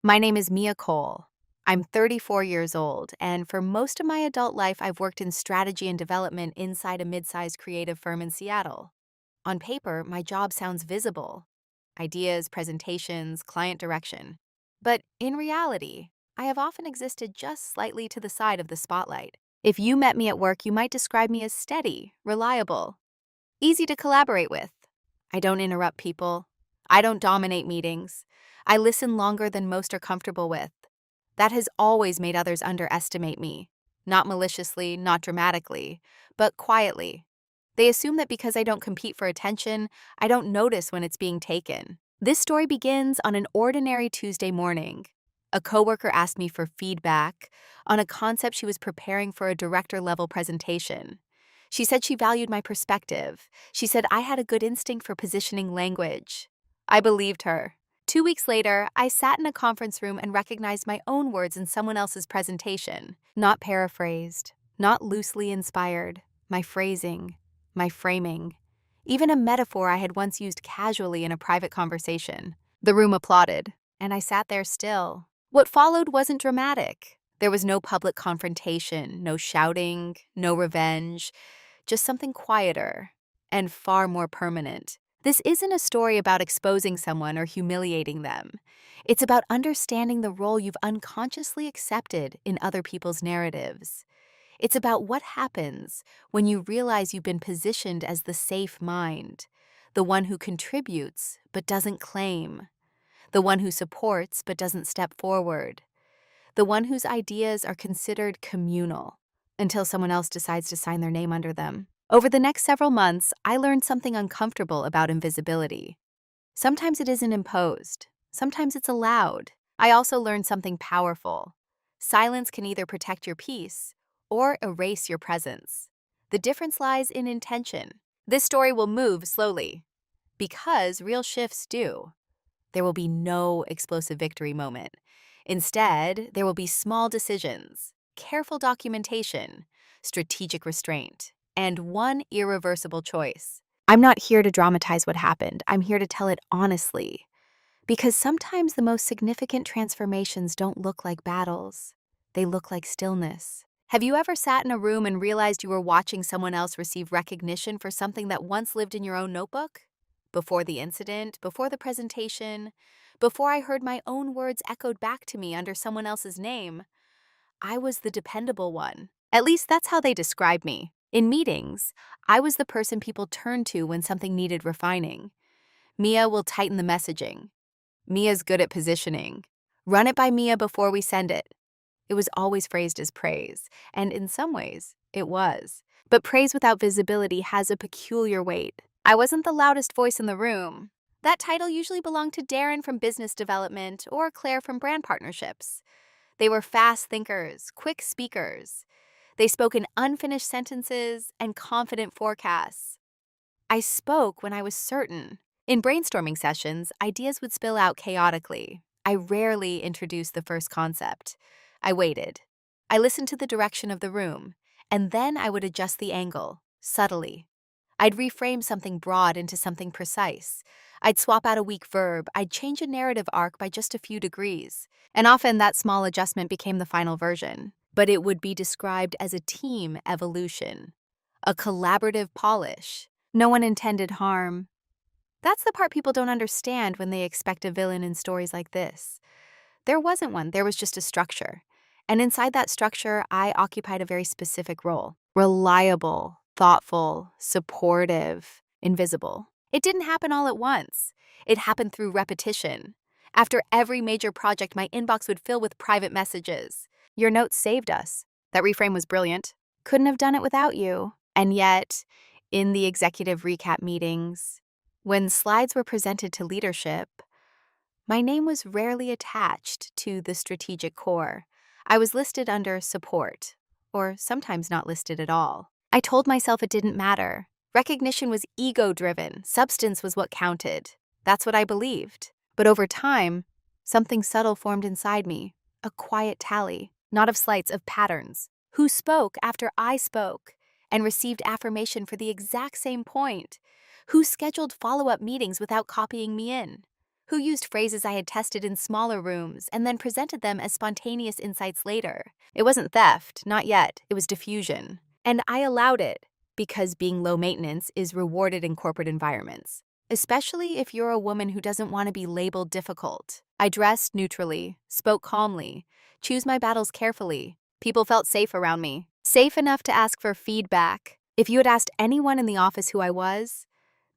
My name is Mia Cole. I'm 34 years old, and for most of my adult life, I've worked in strategy and development inside a mid-sized creative firm in Seattle. On paper, my job sounds visible: ideas, presentations, client direction. But in reality, I have often existed just slightly to the side of the spotlight. If you met me at work, you might describe me as steady, reliable, easy to collaborate with. I don't interrupt people. I don't dominate meetings. I listen longer than most are comfortable with. That has always made others underestimate me. Not maliciously, not dramatically, but quietly. They assume that because I don't compete for attention, I don't notice when it's being taken. This story begins on an ordinary Tuesday morning. A coworker asked me for feedback on a concept she was preparing for a director-level presentation. She said she valued my perspective. She said I had a good instinct for positioning language. I believed her. 2 weeks later, I sat in a conference room and recognized my own words in someone else's presentation. Not paraphrased, not loosely inspired. My phrasing, my framing, even a metaphor I had once used casually in a private conversation. The room applauded, and I sat there still. What followed wasn't dramatic. There was no public confrontation, no shouting, no revenge, just something quieter and far more permanent. This isn't a story about exposing someone or humiliating them. It's about understanding the role you've unconsciously accepted in other people's narratives. It's about what happens when you realize you've been positioned as the safe mind, the one who contributes but doesn't claim, the one who supports but doesn't step forward, the one whose ideas are considered communal until someone else decides to sign their name under them. Over the next several months, I learned something uncomfortable about invisibility. Sometimes it isn't imposed, sometimes it's allowed. I also learned something powerful. Silence can either protect your peace or erase your presence. The difference lies in intention. This story will move slowly, because real shifts do. There will be no explosive victory moment. Instead, there will be small decisions, careful documentation, strategic restraint, and one irreversible choice. I'm not here to dramatize what happened. I'm here to tell it honestly. Because sometimes the most significant transformations don't look like battles. They look like stillness. Have you ever sat in a room and realized you were watching someone else receive recognition for something that once lived in your own notebook? Before the incident, before the presentation, before I heard my own words echoed back to me under someone else's name, I was the dependable one. At least that's how they describe me. In meetings, I was the person people turned to when something needed refining. Mia will tighten the messaging. Mia's good at positioning. Run it by Mia before we send it. It was always phrased as praise, and in some ways, it was. But praise without visibility has a peculiar weight. I wasn't the loudest voice in the room. That title usually belonged to Darren from business development or Claire from brand partnerships. They were fast thinkers, quick speakers. They spoke in unfinished sentences and confident forecasts. I spoke when I was certain. In brainstorming sessions, ideas would spill out chaotically. I rarely introduced the first concept. I waited. I listened to the direction of the room, and then I would adjust the angle, subtly. I'd reframe something broad into something precise. I'd swap out a weak verb. I'd change a narrative arc by just a few degrees. And often that small adjustment became the final version. But it would be described as a team evolution, a collaborative polish. No one intended harm. That's the part people don't understand when they expect a villain in stories like this. There wasn't one, there was just a structure. And inside that structure, I occupied a very specific role: reliable, thoughtful, supportive, invisible. It didn't happen all at once. It happened through repetition. After every major project, my inbox would fill with private messages. Your notes saved us. That reframe was brilliant. Couldn't have done it without you. And yet, in the executive recap meetings, when slides were presented to leadership, my name was rarely attached to the strategic core. I was listed under support, or sometimes not listed at all. I told myself it didn't matter. Recognition was ego-driven. Substance was what counted. That's what I believed. But over time, something subtle formed inside me, a quiet tally, not of slights, of patterns. Who spoke after I spoke and received affirmation for the exact same point? Who scheduled follow-up meetings without copying me in? who used phrases I had tested in smaller rooms and then presented them as spontaneous insights later. It wasn't theft, not yet, it was diffusion. And I allowed it, because being low maintenance is rewarded in corporate environments, especially if you're a woman who doesn't want to be labeled difficult. I dressed neutrally, spoke calmly, choose my battles carefully. People felt safe around me, safe enough to ask for feedback. If you had asked anyone in the office who I was,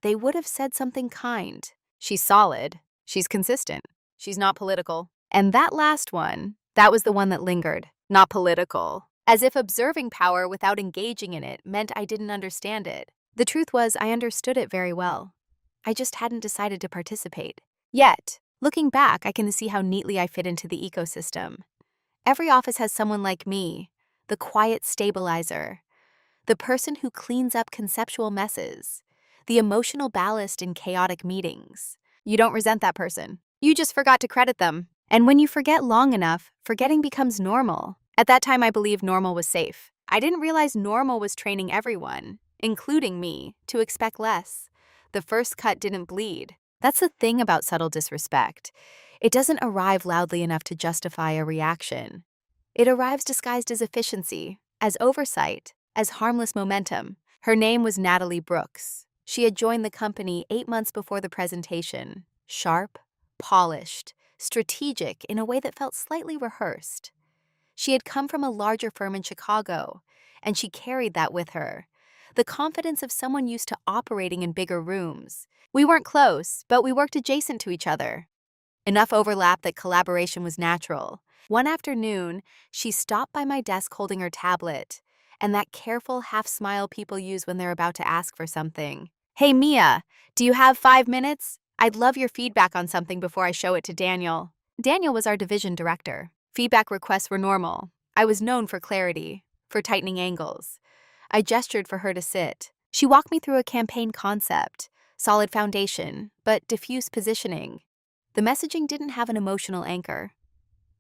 they would have said something kind. She's solid. She's consistent. She's not political. And that last one, that was the one that lingered. Not political. As if observing power without engaging in it meant I didn't understand it. The truth was, I understood it very well. I just hadn't decided to participate. Yet, looking back, I can see how neatly I fit into the ecosystem. Every office has someone like me, the quiet stabilizer, the person who cleans up conceptual messes, the emotional ballast in chaotic meetings. You don't resent that person. You just forgot to credit them. And when you forget long enough, forgetting becomes normal. At that time, I believed normal was safe. I didn't realize normal was training everyone, including me, to expect less. The first cut didn't bleed. That's the thing about subtle disrespect. It doesn't arrive loudly enough to justify a reaction. It arrives disguised as efficiency, as oversight, as harmless momentum. Her name was Natalie Brooks. She had joined the company 8 months before the presentation. Sharp, polished, strategic in a way that felt slightly rehearsed. She had come from a larger firm in Chicago, and she carried that with her. The confidence of someone used to operating in bigger rooms. We weren't close, but we worked adjacent to each other. Enough overlap that collaboration was natural. One afternoon, she stopped by my desk holding her tablet, and that careful half-smile people use when they're about to ask for something. "Hey, Mia, do you have 5 minutes? I'd love your feedback on something before I show it to Daniel." Daniel was our division director. Feedback requests were normal. I was known for clarity, for tightening angles. I gestured for her to sit. She walked me through a campaign concept, solid foundation, but diffuse positioning. The messaging didn't have an emotional anchor.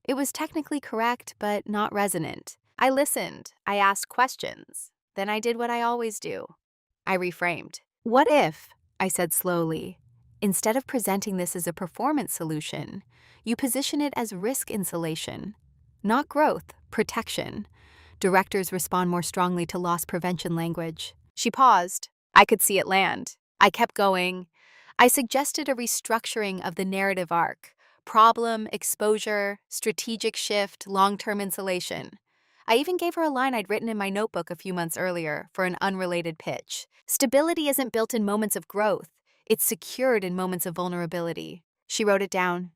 It was technically correct, but not resonant. I listened. I asked questions. Then I did what I always do. I reframed. "What if," I said slowly, "instead of presenting this as a performance solution, you position it as risk insulation? Not growth, protection. Directors respond more strongly to loss prevention language." She paused. I could see it land. I kept going. I suggested a restructuring of the narrative arc. Problem, exposure, strategic shift, long-term insulation. I even gave her a line I'd written in my notebook a few months earlier for an unrelated pitch. Stability isn't built in moments of growth. It's secured in moments of vulnerability. She wrote it down.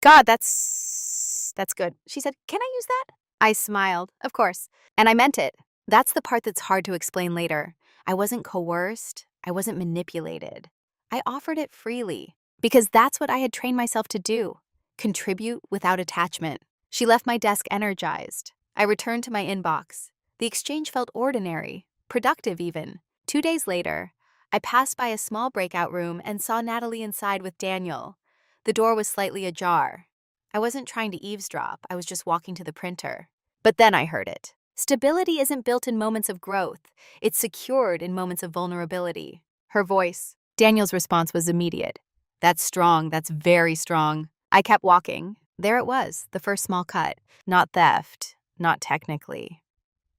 "God, that's good." She said, "Can I use that?" I smiled. Of course. And I meant it. That's the part that's hard to explain later. I wasn't coerced. I wasn't manipulated. I offered it freely, because that's what I had trained myself to do. Contribute without attachment. She left my desk energized. I returned to my inbox. The exchange felt ordinary, productive even. 2 days later, I passed by a small breakout room and saw Natalie inside with Daniel. The door was slightly ajar. I wasn't trying to eavesdrop, I was just walking to the printer. But then I heard it. Stability isn't built in moments of growth. It's secured in moments of vulnerability. Her voice. Daniel's response was immediate. "That's strong, that's very strong." I kept walking. There it was, the first small cut. Not theft, not technically.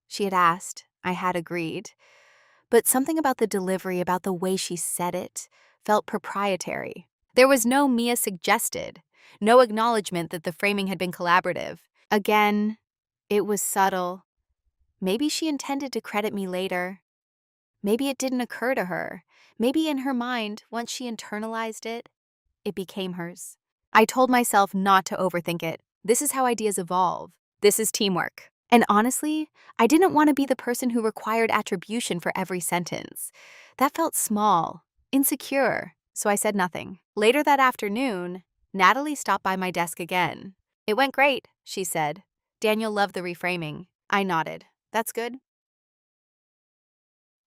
She had asked, I had agreed. But something about the delivery, about the way she said it, felt proprietary. There was no Mia suggested, no acknowledgement that the framing had been collaborative. Again, it was subtle. Maybe she intended to credit me later. Maybe it didn't occur to her. Maybe in her mind, once she internalized it, it became hers. I told myself not to overthink it. This is how ideas evolve. This is teamwork. And honestly, I didn't want to be the person who required attribution for every sentence. That felt small, insecure, so I said nothing. Later that afternoon, Natalie stopped by my desk again. "It went great," she said. "Daniel loved the reframing." I nodded. "That's good."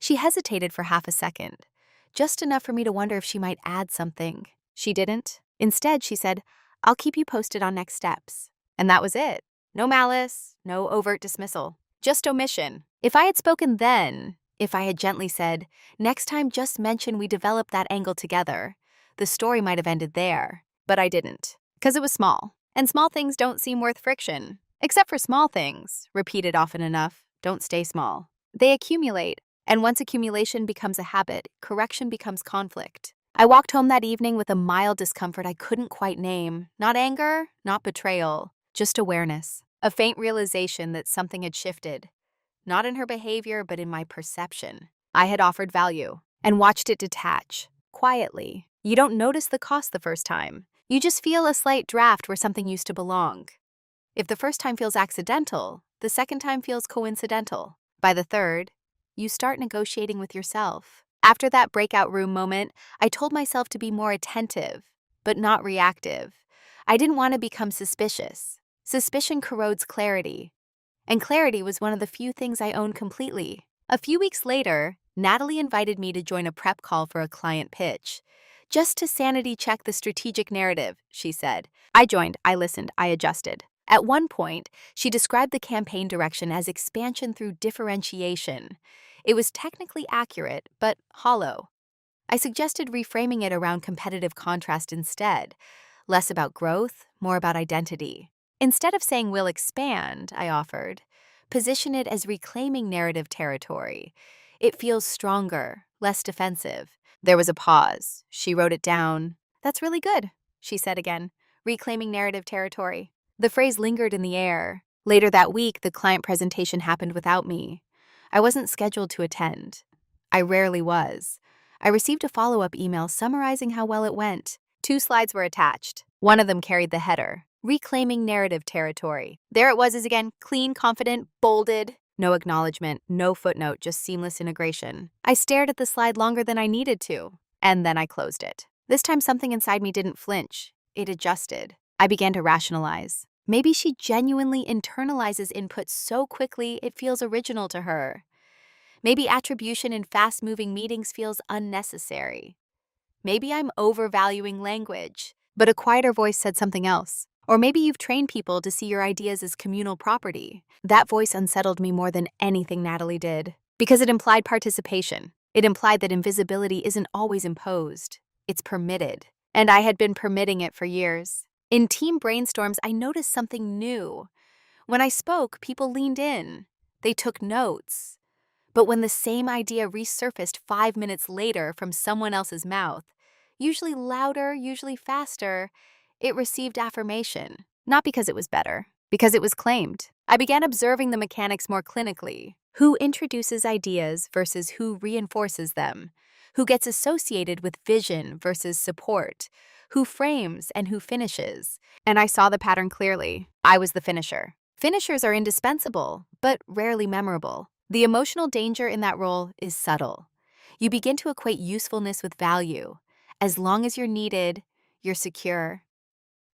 She hesitated for half a second, just enough for me to wonder if she might add something. She didn't. Instead, she said, "I'll keep you posted on next steps." And that was it. No malice, no overt dismissal, just omission. If I had spoken then, if I had gently said, "Next time just mention we developed that angle together," the story might have ended there. But I didn't, because it was small. And small things don't seem worth friction. Except for small things, repeated often enough, don't stay small. They accumulate, and once accumulation becomes a habit, correction becomes conflict. I walked home that evening with a mild discomfort I couldn't quite name. Not anger, not betrayal, just awareness. A faint realization that something had shifted. Not in her behavior, but in my perception. I had offered value and watched it detach, quietly. You don't notice the cost the first time. You just feel a slight draft where something used to belong. If the first time feels accidental, the second time feels coincidental. By the third, you start negotiating with yourself. After that breakout room moment, I told myself to be more attentive, but not reactive. I didn't want to become suspicious. Suspicion corrodes clarity. And clarity was one of the few things I owned completely. A few weeks later, Natalie invited me to join a prep call for a client pitch. Just to sanity check the strategic narrative, she said. I joined, I listened, I adjusted. At one point, she described the campaign direction as expansion through differentiation. It was technically accurate, but hollow. I suggested reframing it around competitive contrast instead. Less about growth, more about identity. Instead of saying we'll expand, I offered, position it as reclaiming narrative territory. It feels stronger, less defensive. There was a pause. She wrote it down. That's really good, she said again, reclaiming narrative territory. The phrase lingered in the air. Later that week, the client presentation happened without me. I wasn't scheduled to attend. I rarely was. I received a follow-up email summarizing how well it went. 2 slides were attached. One of them carried the header, reclaiming narrative territory. There it was again, clean, confident, bolded. No acknowledgement, no footnote, just seamless integration. I stared at the slide longer than I needed to, and then I closed it. This time something inside me didn't flinch. It adjusted. I began to rationalize. Maybe she genuinely internalizes input so quickly it feels original to her. Maybe attribution in fast-moving meetings feels unnecessary. Maybe I'm overvaluing language, but a quieter voice said something else. Or maybe you've trained people to see your ideas as communal property. That voice unsettled me more than anything Natalie did, because it implied participation. It implied that invisibility isn't always imposed. It's permitted. And I had been permitting it for years. In team brainstorms, I noticed something new. When I spoke, people leaned in. They took notes. But when the same idea resurfaced 5 minutes later from someone else's mouth, usually louder, usually faster, it received affirmation. Not because it was better, because it was claimed. I began observing the mechanics more clinically. Who introduces ideas versus who reinforces them? Who gets associated with vision versus support? Who frames and who finishes? And I saw the pattern clearly. I was the finisher. Finishers are indispensable, but rarely memorable. The emotional danger in that role is subtle. You begin to equate usefulness with value. As long as you're needed, you're secure.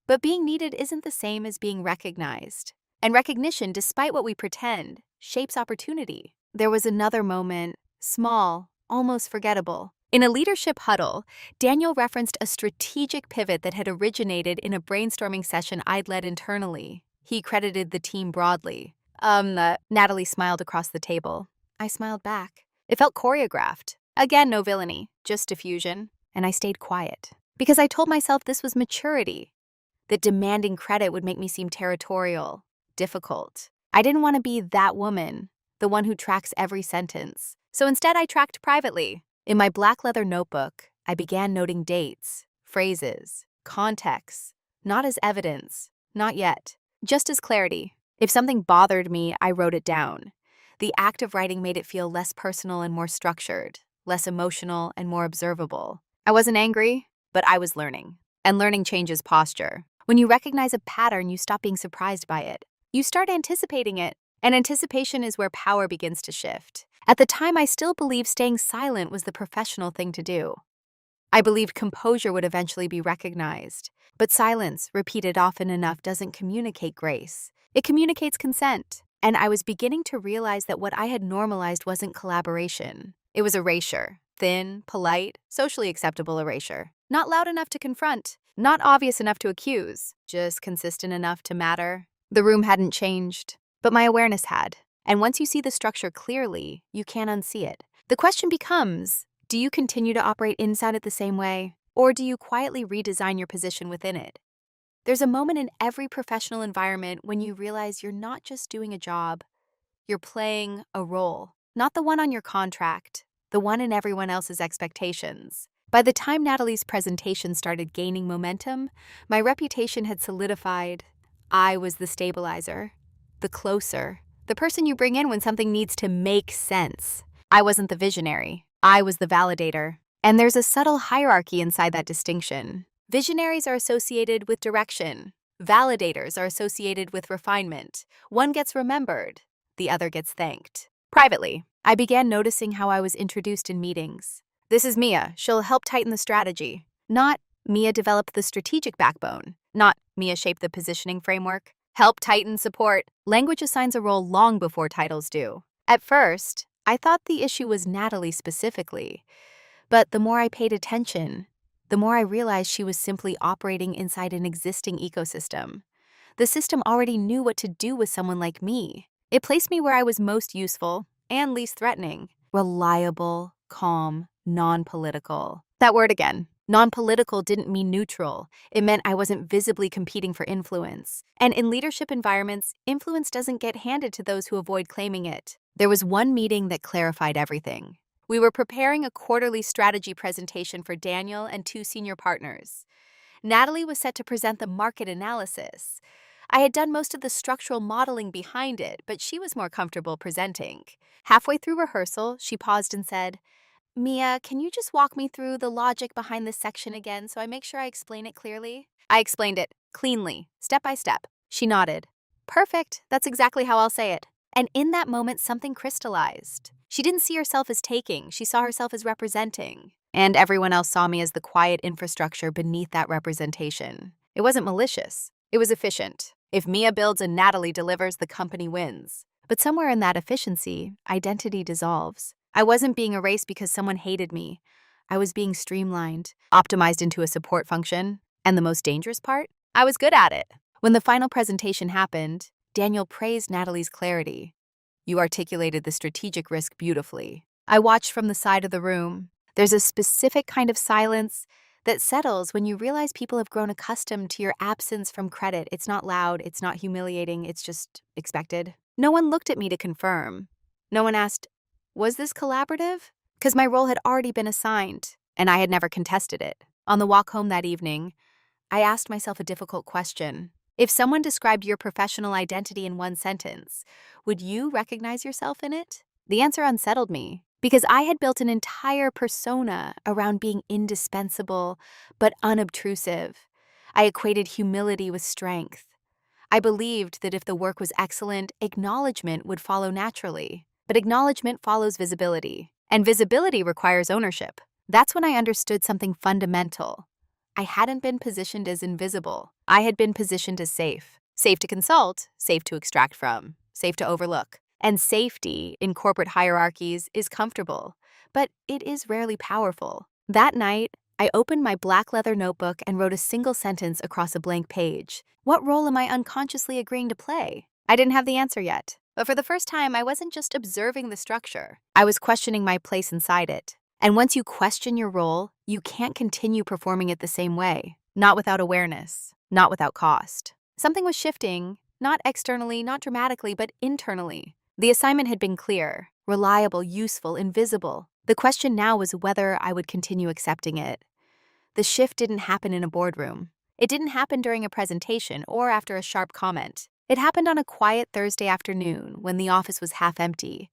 But being needed isn't the same as being recognized. And recognition, despite what we pretend, shapes opportunity. There was another moment, small, almost forgettable. In a leadership huddle, Daniel referenced a strategic pivot that had originated in a brainstorming session I'd led internally. He credited the team broadly. Natalie smiled across the table. I smiled back. It felt choreographed. Again, no villainy, just diffusion. And I stayed quiet. Because I told myself this was maturity. That demanding credit would make me seem territorial, difficult. I didn't want to be that woman, the one who tracks every sentence. So instead, I tracked privately. In my black leather notebook, I began noting dates, phrases, contexts, not as evidence, not yet, just as clarity. If something bothered me, I wrote it down. The act of writing made it feel less personal and more structured, less emotional and more observable. I wasn't angry, but I was learning. And learning changes posture. When you recognize a pattern, you stop being surprised by it. You start anticipating it, and anticipation is where power begins to shift. At the time, I still believed staying silent was the professional thing to do. I believed composure would eventually be recognized. But silence, repeated often enough, doesn't communicate grace. It communicates consent. And I was beginning to realize that what I had normalized wasn't collaboration. It was erasure. Thin, polite, socially acceptable erasure. Not loud enough to confront. Not obvious enough to accuse. Just consistent enough to matter. The room hadn't changed, but my awareness had. And once you see the structure clearly, you can't unsee it. The question becomes, do you continue to operate inside it the same way? Or do you quietly redesign your position within it? There's a moment in every professional environment when you realize you're not just doing a job, you're playing a role. Not the one on your contract, the one in everyone else's expectations. By the time Natalie's presentation started gaining momentum, my reputation had solidified. I was the stabilizer, the closer, the person you bring in when something needs to make sense. I wasn't the visionary, I was the validator. And there's a subtle hierarchy inside that distinction. Visionaries are associated with direction. Validators are associated with refinement. One gets remembered, the other gets thanked. Privately, I began noticing how I was introduced in meetings. This is Mia. She'll help tighten the strategy. Not Mia developed the strategic backbone. Not Mia shaped the positioning framework. Help tighten support. Language assigns a role long before titles do. At first, I thought the issue was Natalie specifically. But the more I paid attention, the more I realized she was simply operating inside an existing ecosystem. The system already knew what to do with someone like me. It placed me where I was most useful and least threatening. Reliable, calm, non-political. That word again. Non-political didn't mean neutral. It meant I wasn't visibly competing for influence. And in leadership environments, influence doesn't get handed to those who avoid claiming it. There was one meeting that clarified everything. We were preparing a quarterly strategy presentation for Daniel and two senior partners. Natalie was set to present the market analysis. I had done most of the structural modeling behind it, but she was more comfortable presenting. Halfway through rehearsal, she paused and said, "Mia, can you just walk me through the logic behind this section again so I make sure I explain it clearly?" I explained it, cleanly, step by step. She nodded. "Perfect, that's exactly how I'll say it." And in that moment, something crystallized. She didn't see herself as taking, she saw herself as representing. And everyone else saw me as the quiet infrastructure beneath that representation. It wasn't malicious, it was efficient. If Mia builds and Natalie delivers, the company wins. But somewhere in that efficiency, identity dissolves. I wasn't being erased because someone hated me. I was being streamlined, optimized into a support function. And the most dangerous part? I was good at it. When the final presentation happened, Daniel praised Natalie's clarity. "You articulated the strategic risk beautifully." I watched from the side of the room. There's a specific kind of silence that settles when you realize people have grown accustomed to your absence from credit. It's not loud, it's not humiliating, it's just expected. No one looked at me to confirm. No one asked, "Was this collaborative?" Because my role had already been assigned, and I had never contested it. On the walk home that evening, I asked myself a difficult question. If someone described your professional identity in one sentence, would you recognize yourself in it? The answer unsettled me, because I had built an entire persona around being indispensable but unobtrusive. I equated humility with strength. I believed that if the work was excellent, acknowledgement would follow naturally. But acknowledgement follows visibility, and visibility requires ownership. That's when I understood something fundamental. I hadn't been positioned as invisible. I had been positioned as safe. Safe to consult, safe to extract from, safe to overlook. And safety in corporate hierarchies is comfortable, but it is rarely powerful. That night, I opened my black leather notebook and wrote a single sentence across a blank page. What role am I unconsciously agreeing to play? I didn't have the answer yet, but for the first time, I wasn't just observing the structure. I was questioning my place inside it. And once you question your role, you can't continue performing it the same way. Not without awareness, not without cost. Something was shifting, not externally, not dramatically, but internally. The assignment had been clear, reliable, useful, invisible. The question now was whether I would continue accepting it. The shift didn't happen in a boardroom. It didn't happen during a presentation or after a sharp comment. It happened on a quiet Thursday afternoon when the office was half empty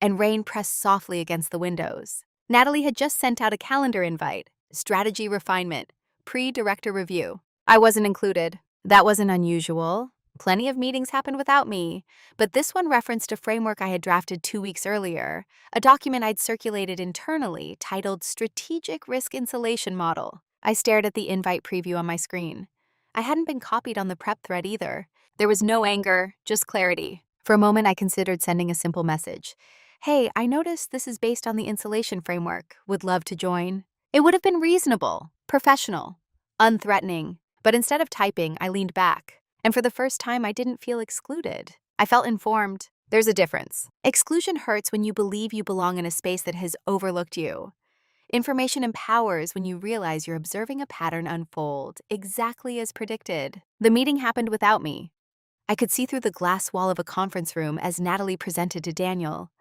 and rain pressed softly against the windows. Natalie had just sent out a calendar invite, strategy refinement, pre-director review. I wasn't included. That wasn't unusual. Plenty of meetings happened without me, but this one referenced a framework I had drafted 2 weeks earlier, a document I'd circulated internally titled Strategic Risk Insulation Model. I stared at the invite preview on my screen. I hadn't been copied on the prep thread either. There was no anger, just clarity. For a moment, I considered sending a simple message. "Hey, I noticed this is based on the insulation framework. Would love to join." It would have been reasonable, professional, unthreatening. But instead of typing, I leaned back. And for the first time, I didn't feel excluded. I felt informed. There's a difference. Exclusion hurts when you believe you belong in a space that has overlooked you. Information empowers when you realize you're observing a pattern unfold, exactly as predicted. The meeting happened without me. I could see through the glass wall of a conference room as Natalie presented to Daniel.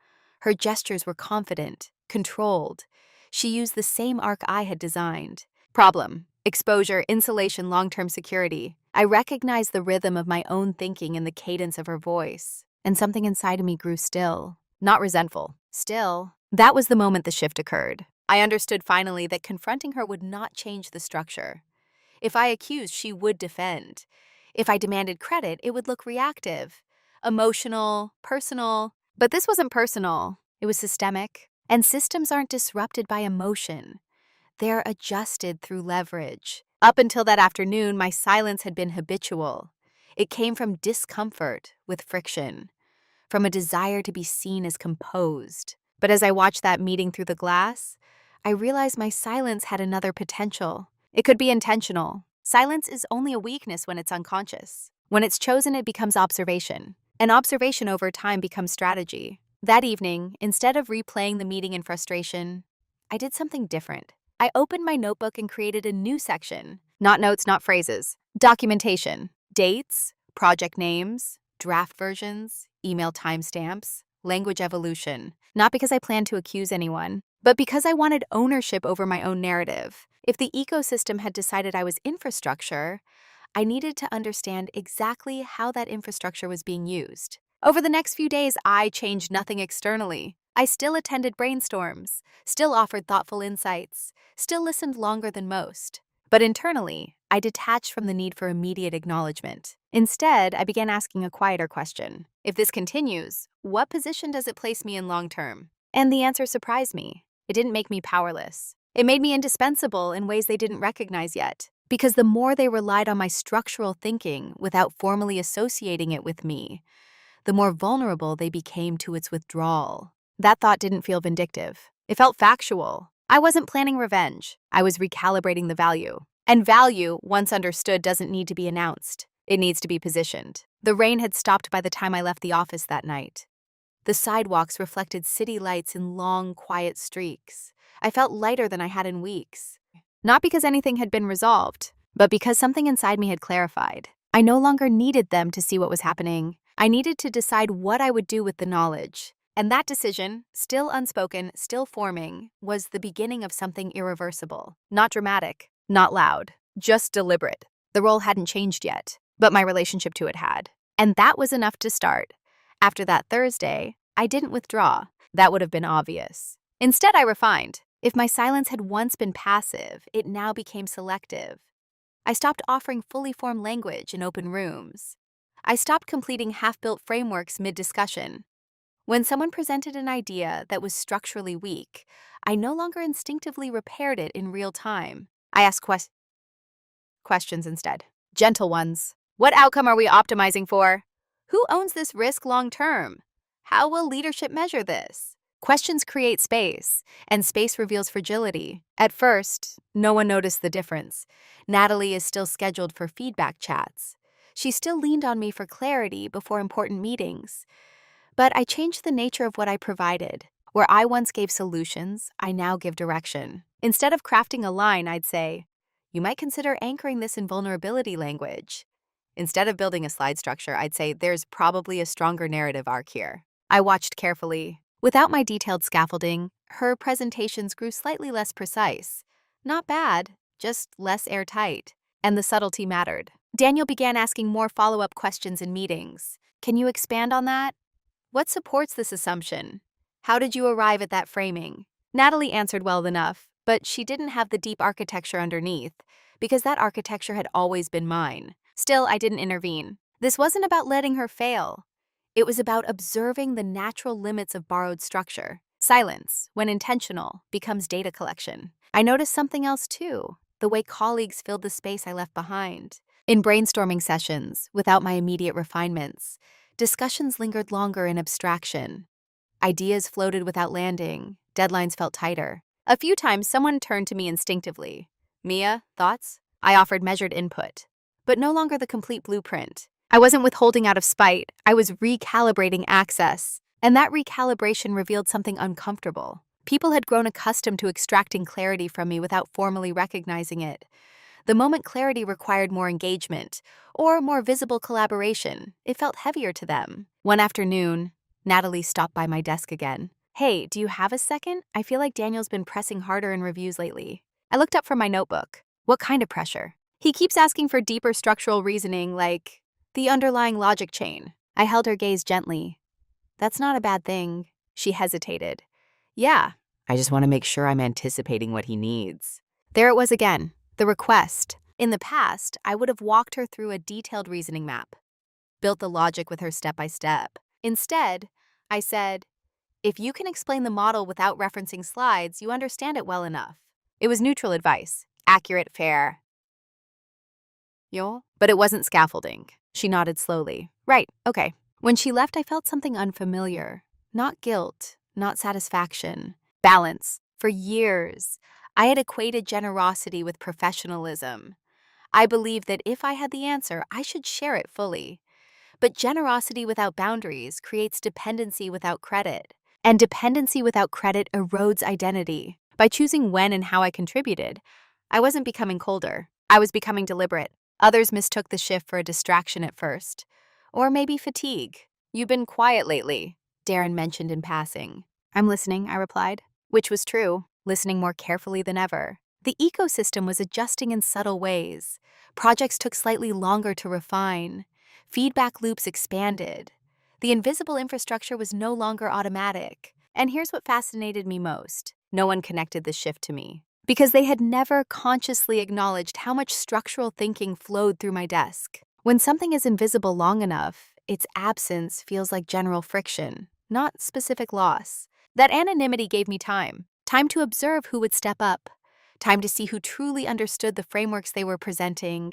Her gestures were confident, controlled. She used the same arc I had designed. Problem: exposure, insulation, long-term security. I recognized the rhythm of my own thinking in the cadence of her voice, and something inside of me grew still. Not resentful, still. That was the moment the shift occurred. I understood finally that confronting her would not change the structure. If I accused, she would defend. If I demanded credit, it would look reactive, emotional, personal. But this wasn't personal. It was systemic. And systems aren't disrupted by emotion. They're adjusted through leverage. Up until that afternoon, my silence had been habitual. It came from discomfort with friction, from a desire to be seen as composed. But as I watched that meeting through the glass, I realized my silence had another potential. It could be intentional. Silence is only a weakness when it's unconscious. When it's chosen, it becomes observation. And observation over time becomes strategy. That evening, instead of replaying the meeting in frustration, I did something different. I opened my notebook and created a new section. Not notes, not phrases. Documentation. Dates, project names, draft versions, email timestamps, language evolution. Not because I planned to accuse anyone, but because I wanted ownership over my own narrative. If the ecosystem had decided I was infrastructure, I needed to understand exactly how that infrastructure was being used. Over the next few days, I changed nothing externally. I still attended brainstorms, still offered thoughtful insights, still listened longer than most. But internally, I detached from the need for immediate acknowledgement. Instead, I began asking a quieter question. If this continues, what position does it place me in long term? And the answer surprised me. It didn't make me powerless. It made me indispensable in ways they didn't recognize yet. Because the more they relied on my structural thinking without formally associating it with me, the more vulnerable they became to its withdrawal. That thought didn't feel vindictive. It felt factual. I wasn't planning revenge. I was recalibrating the value. And value, once understood, doesn't need to be announced. It needs to be positioned. The rain had stopped by the time I left the office that night. The sidewalks reflected city lights in long, quiet streaks. I felt lighter than I had in weeks. Not because anything had been resolved, but because something inside me had clarified. I no longer needed them to see what was happening. I needed to decide what I would do with the knowledge. And that decision, still unspoken, still forming, was the beginning of something irreversible. Not dramatic, not loud, just deliberate. The role hadn't changed yet, but my relationship to it had. And that was enough to start. After that Thursday, I didn't withdraw. That would have been obvious. Instead, I refined. If my silence had once been passive, it now became selective. I stopped offering fully formed language in open rooms. I stopped completing half-built frameworks mid-discussion. When someone presented an idea that was structurally weak, I no longer instinctively repaired it in real time. I asked questions instead. Gentle ones. What outcome are we optimizing for? Who owns this risk long-term? How will leadership measure this? Questions create space, and space reveals fragility. At first, no one noticed the difference. Natalie is still scheduled for feedback chats. She still leaned on me for clarity before important meetings. But I changed the nature of what I provided. Where I once gave solutions, I now give direction. Instead of crafting a line, I'd say, you might consider anchoring this in vulnerability language. Instead of building a slide structure, I'd say there's probably a stronger narrative arc here. I watched carefully. Without my detailed scaffolding, her presentations grew slightly less precise. Not bad, just less airtight. And the subtlety mattered. Daniel began asking more follow-up questions in meetings. Can you expand on that? What supports this assumption? How did you arrive at that framing? Natalie answered well enough, but she didn't have the deep architecture underneath, because that architecture had always been mine. Still, I didn't intervene. This wasn't about letting her fail. It was about observing the natural limits of borrowed structure. Silence, when intentional, becomes data collection. I noticed something else too, the way colleagues filled the space I left behind. In brainstorming sessions, without my immediate refinements, discussions lingered longer in abstraction. Ideas floated without landing. Deadlines felt tighter. A few times, someone turned to me instinctively. Mia, thoughts? I offered measured input, but no longer the complete blueprint. I wasn't withholding out of spite. I was recalibrating access. And that recalibration revealed something uncomfortable. People had grown accustomed to extracting clarity from me without formally recognizing it. The moment clarity required more engagement, or more visible collaboration, it felt heavier to them. One afternoon, Natalie stopped by my desk again. "Hey, do you have a second? I feel like Daniel's been pressing harder in reviews lately." I looked up from my notebook. "What kind of pressure?" "He keeps asking for deeper structural reasoning, like the underlying logic chain." I held her gaze gently. "That's not a bad thing." She hesitated. "Yeah, I just want to make sure I'm anticipating what he needs." There it was again, the request. In the past, I would have walked her through a detailed reasoning map, built the logic with her step by step. Instead, I said, "If you can explain the model without referencing slides, you understand it well enough." It was neutral advice, accurate, fair. Yo? But it wasn't scaffolding. She nodded slowly. "Right, okay." When she left, I felt something unfamiliar. Not guilt, not satisfaction. Balance. For years, I had equated generosity with professionalism. I believed that if I had the answer, I should share it fully. But generosity without boundaries creates dependency without credit. And dependency without credit erodes identity. By choosing when and how I contributed, I wasn't becoming colder. I was becoming deliberate. Others mistook the shift for a distraction at first. Or maybe fatigue. "You've been quiet lately," Darren mentioned in passing. "I'm listening," I replied. Which was true, listening more carefully than ever. The ecosystem was adjusting in subtle ways. Projects took slightly longer to refine. Feedback loops expanded. The invisible infrastructure was no longer automatic. And here's what fascinated me most. No one connected this shift to me, because they had never consciously acknowledged how much structural thinking flowed through my desk. When something is invisible long enough, its absence feels like general friction, not specific loss. That anonymity gave me time to observe who would step up, time to see who truly understood the frameworks they were presenting,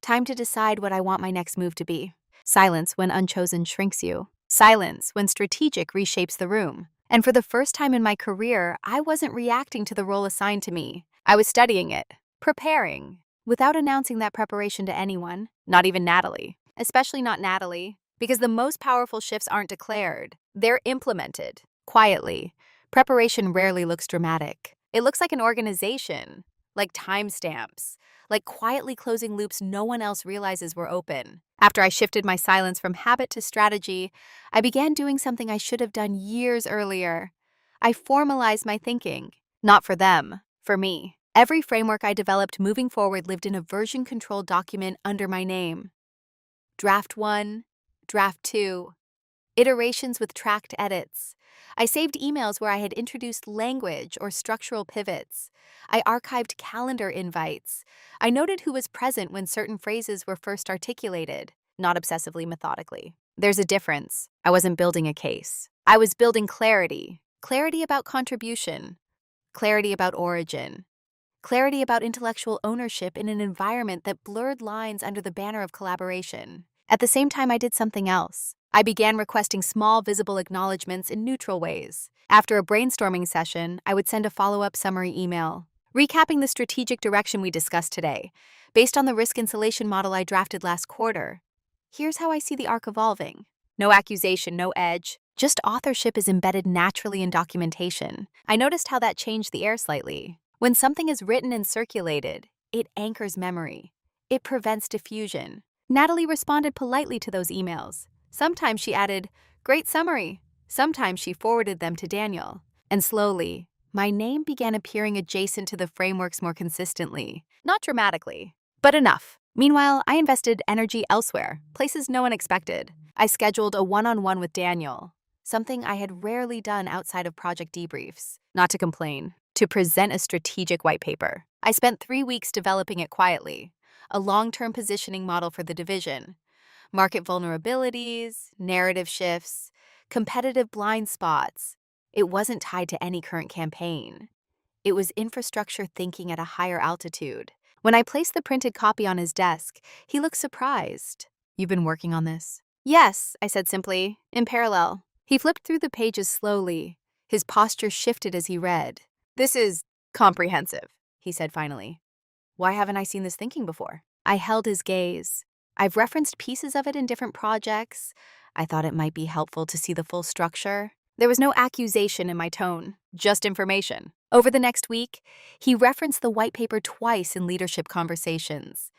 time to decide what I want my next move to be. Silence when unchosen shrinks you. Silence when strategic reshapes the room. And for the first time in my career, I wasn't reacting to the role assigned to me. I was studying it, preparing, without announcing that preparation to anyone, not even Natalie. Especially not Natalie, because the most powerful shifts aren't declared. They're implemented, quietly. Preparation rarely looks dramatic. It looks like an organization, like timestamps, like quietly closing loops no one else realizes were open. After I shifted my silence from habit to strategy, I began doing something I should have done years earlier. I formalized my thinking. Not for them, for me. Every framework I developed moving forward lived in a version-controlled document under my name. Draft 1, Draft 2, iterations with tracked edits. I saved emails where I had introduced language or structural pivots. I archived calendar invites. I noted who was present when certain phrases were first articulated, not obsessively methodically. There's a difference. I wasn't building a case. I was building clarity. Clarity about contribution. Clarity about origin. Clarity about intellectual ownership in an environment that blurred lines under the banner of collaboration. At the same time, I did something else. I began requesting small, visible acknowledgments in neutral ways. After a brainstorming session, I would send a follow-up summary email, recapping the strategic direction we discussed today, based on the risk insulation model I drafted last quarter. Here's how I see the arc evolving. No accusation, no edge. Just authorship is embedded naturally in documentation. I noticed how that changed the air slightly. When something is written and circulated, it anchors memory. It prevents diffusion. Natalie responded politely to those emails. Sometimes she added, "Great summary." Sometimes she forwarded them to Daniel. And slowly, my name began appearing adjacent to the frameworks more consistently. Not dramatically, but enough. Meanwhile, I invested energy elsewhere, places no one expected. I scheduled a one-on-one with Daniel, something I had rarely done outside of project debriefs. Not to complain, to present a strategic white paper. I spent 3 weeks developing it quietly, a long-term positioning model for the division. Market vulnerabilities, narrative shifts, competitive blind spots. It wasn't tied to any current campaign. It was infrastructure thinking at a higher altitude. When I placed the printed copy on his desk, he looked surprised. "You've been working on this?" "Yes," I said simply, "in parallel." He flipped through the pages slowly. His posture shifted as he read. "This is comprehensive," he said finally. "Why haven't I seen this thinking before?" I held his gaze. "I've referenced pieces of it in different projects. I thought it might be helpful to see the full structure." There was no accusation in my tone, just information. Over the next week, he referenced the white paper twice in leadership conversations.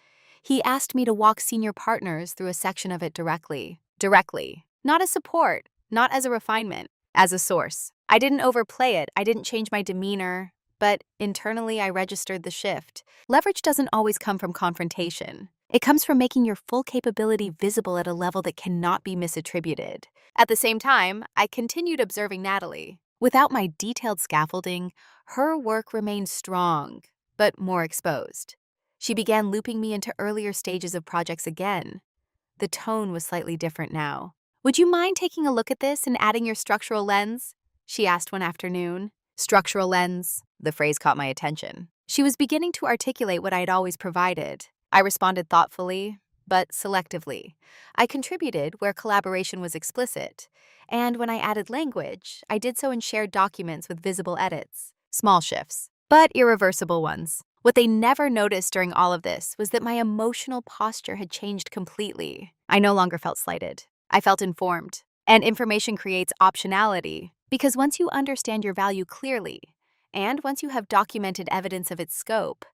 He asked me to walk senior partners through a section of it directly. Directly. Not as support, not as a refinement, as a source. I didn't overplay it, I didn't change my demeanor, but internally I registered the shift. Leverage doesn't always come from confrontation. It comes from making your full capability visible at a level that cannot be misattributed. At the same time, I continued observing Natalie. Without my detailed scaffolding, her work remained strong, but more exposed. She began looping me into earlier stages of projects again. The tone was slightly different now. "Would you mind taking a look at this and adding your structural lens?" she asked one afternoon. Structural lens, the phrase caught my attention. She was beginning to articulate what I had always provided. I responded thoughtfully, but selectively. I contributed where collaboration was explicit, and when I added language, I did so in shared documents with visible edits. Small shifts, but irreversible ones. What they never noticed during all of this was that my emotional posture had changed completely. I no longer felt slighted. I felt informed. And information creates optionality, because once you understand your value clearly, and once you have documented evidence of its scope,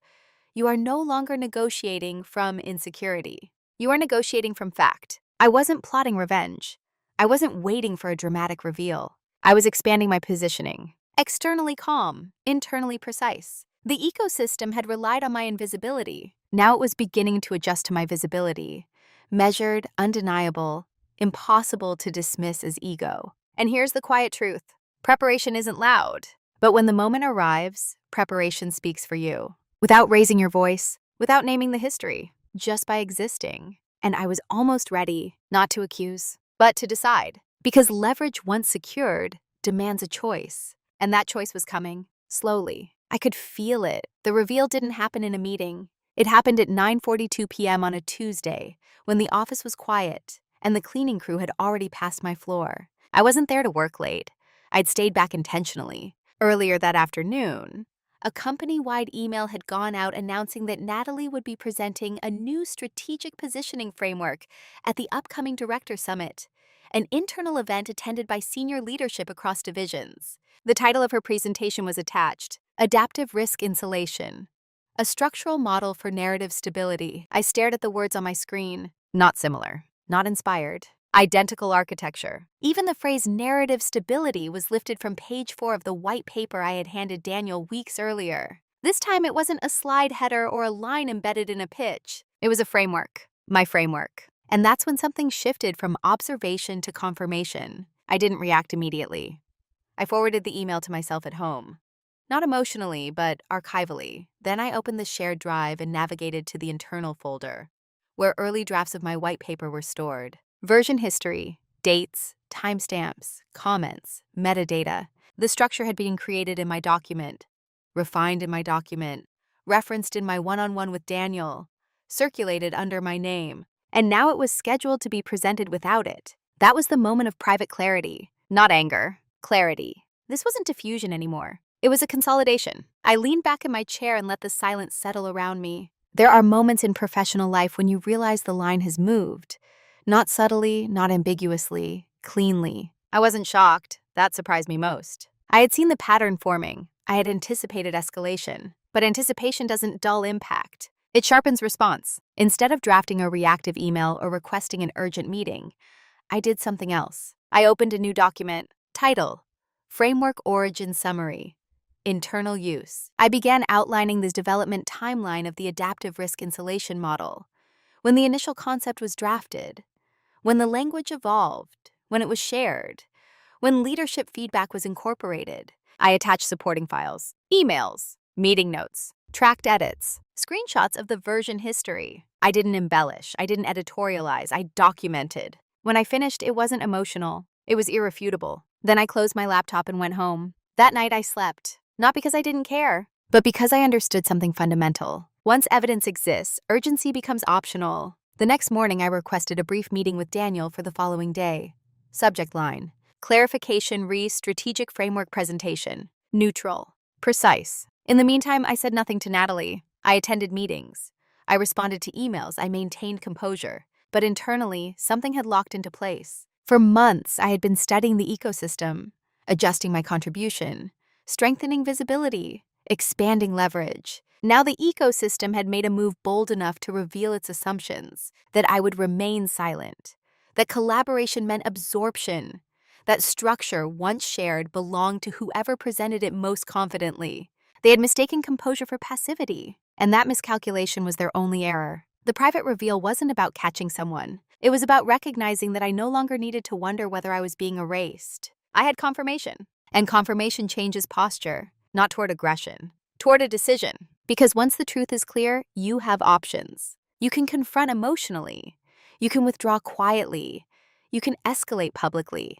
you are no longer negotiating from insecurity. You are negotiating from fact. I wasn't plotting revenge. I wasn't waiting for a dramatic reveal. I was expanding my positioning. Externally calm, internally precise. The ecosystem had relied on my invisibility. Now it was beginning to adjust to my visibility. Measured, undeniable, impossible to dismiss as ego. And here's the quiet truth. Preparation isn't loud. But when the moment arrives, preparation speaks for you. Without raising your voice, without naming the history, just by existing. And I was almost ready, not to accuse, but to decide. Because leverage once secured demands a choice. And that choice was coming, slowly. I could feel it. The reveal didn't happen in a meeting. It happened at 9:42 p.m. on a Tuesday, when the office was quiet, and the cleaning crew had already passed my floor. I wasn't there to work late. I'd stayed back intentionally. Earlier that afternoon, a company-wide email had gone out announcing that Natalie would be presenting a new strategic positioning framework at the upcoming Director Summit, an internal event attended by senior leadership across divisions. The title of her presentation was attached, Adaptive Risk Insulation, a structural model for narrative stability. I stared at the words on my screen. Not similar, not inspired. Identical architecture. Even the phrase narrative stability was lifted from page 4 of the white paper I had handed Daniel weeks earlier. This time it wasn't a slide header or a line embedded in a pitch. It was a framework, my framework. And that's when something shifted from observation to confirmation. I didn't react immediately. I forwarded the email to myself at home. Not emotionally, but archivally. Then I opened the shared drive and navigated to the internal folder, where early drafts of my white paper were stored. Version history, dates, timestamps, comments, metadata. The structure had been created in my document, refined in my document, referenced in my one-on-one with Daniel, circulated under my name, and now it was scheduled to be presented without it. That was the moment of private clarity, not anger, clarity. This wasn't diffusion anymore. It was a consolidation. I leaned back in my chair and let the silence settle around me. There are moments in professional life when you realize the line has moved. Not subtly, not ambiguously, cleanly. I wasn't shocked. That surprised me most. I had seen the pattern forming. I had anticipated escalation. But anticipation doesn't dull impact. It sharpens response. Instead of drafting a reactive email or requesting an urgent meeting, I did something else. I opened a new document. Title: Framework Origin Summary. Internal use. I began outlining the development timeline of the adaptive risk insulation model. When the initial concept was drafted, when the language evolved, when it was shared, when leadership feedback was incorporated, I attached supporting files, emails, meeting notes, tracked edits, screenshots of the version history. I didn't embellish, I didn't editorialize, I documented. When I finished, it wasn't emotional, it was irrefutable. Then I closed my laptop and went home. That night I slept, not because I didn't care, but because I understood something fundamental. Once evidence exists, urgency becomes optional. The next morning, I requested a brief meeting with Daniel for the following day. Subject line: Clarification re strategic framework presentation. Neutral. Precise. In the meantime, I said nothing to Natalie. I attended meetings. I responded to emails. I maintained composure. But internally, something had locked into place. For months, I had been studying the ecosystem. adjusting my contribution, strengthening visibility, expanding leverage. Now the ecosystem had made a move bold enough to reveal its assumptions, that I would remain silent, that collaboration meant absorption, that structure, once shared, belonged to whoever presented it most confidently. They had mistaken composure for passivity, and that miscalculation was their only error. The private reveal wasn't about catching someone. It was about recognizing that I no longer needed to wonder whether I was being erased. I had confirmation, and confirmation changes posture, not toward aggression, toward a decision. Because once the truth is clear, you have options. You can confront emotionally. You can withdraw quietly. You can escalate publicly.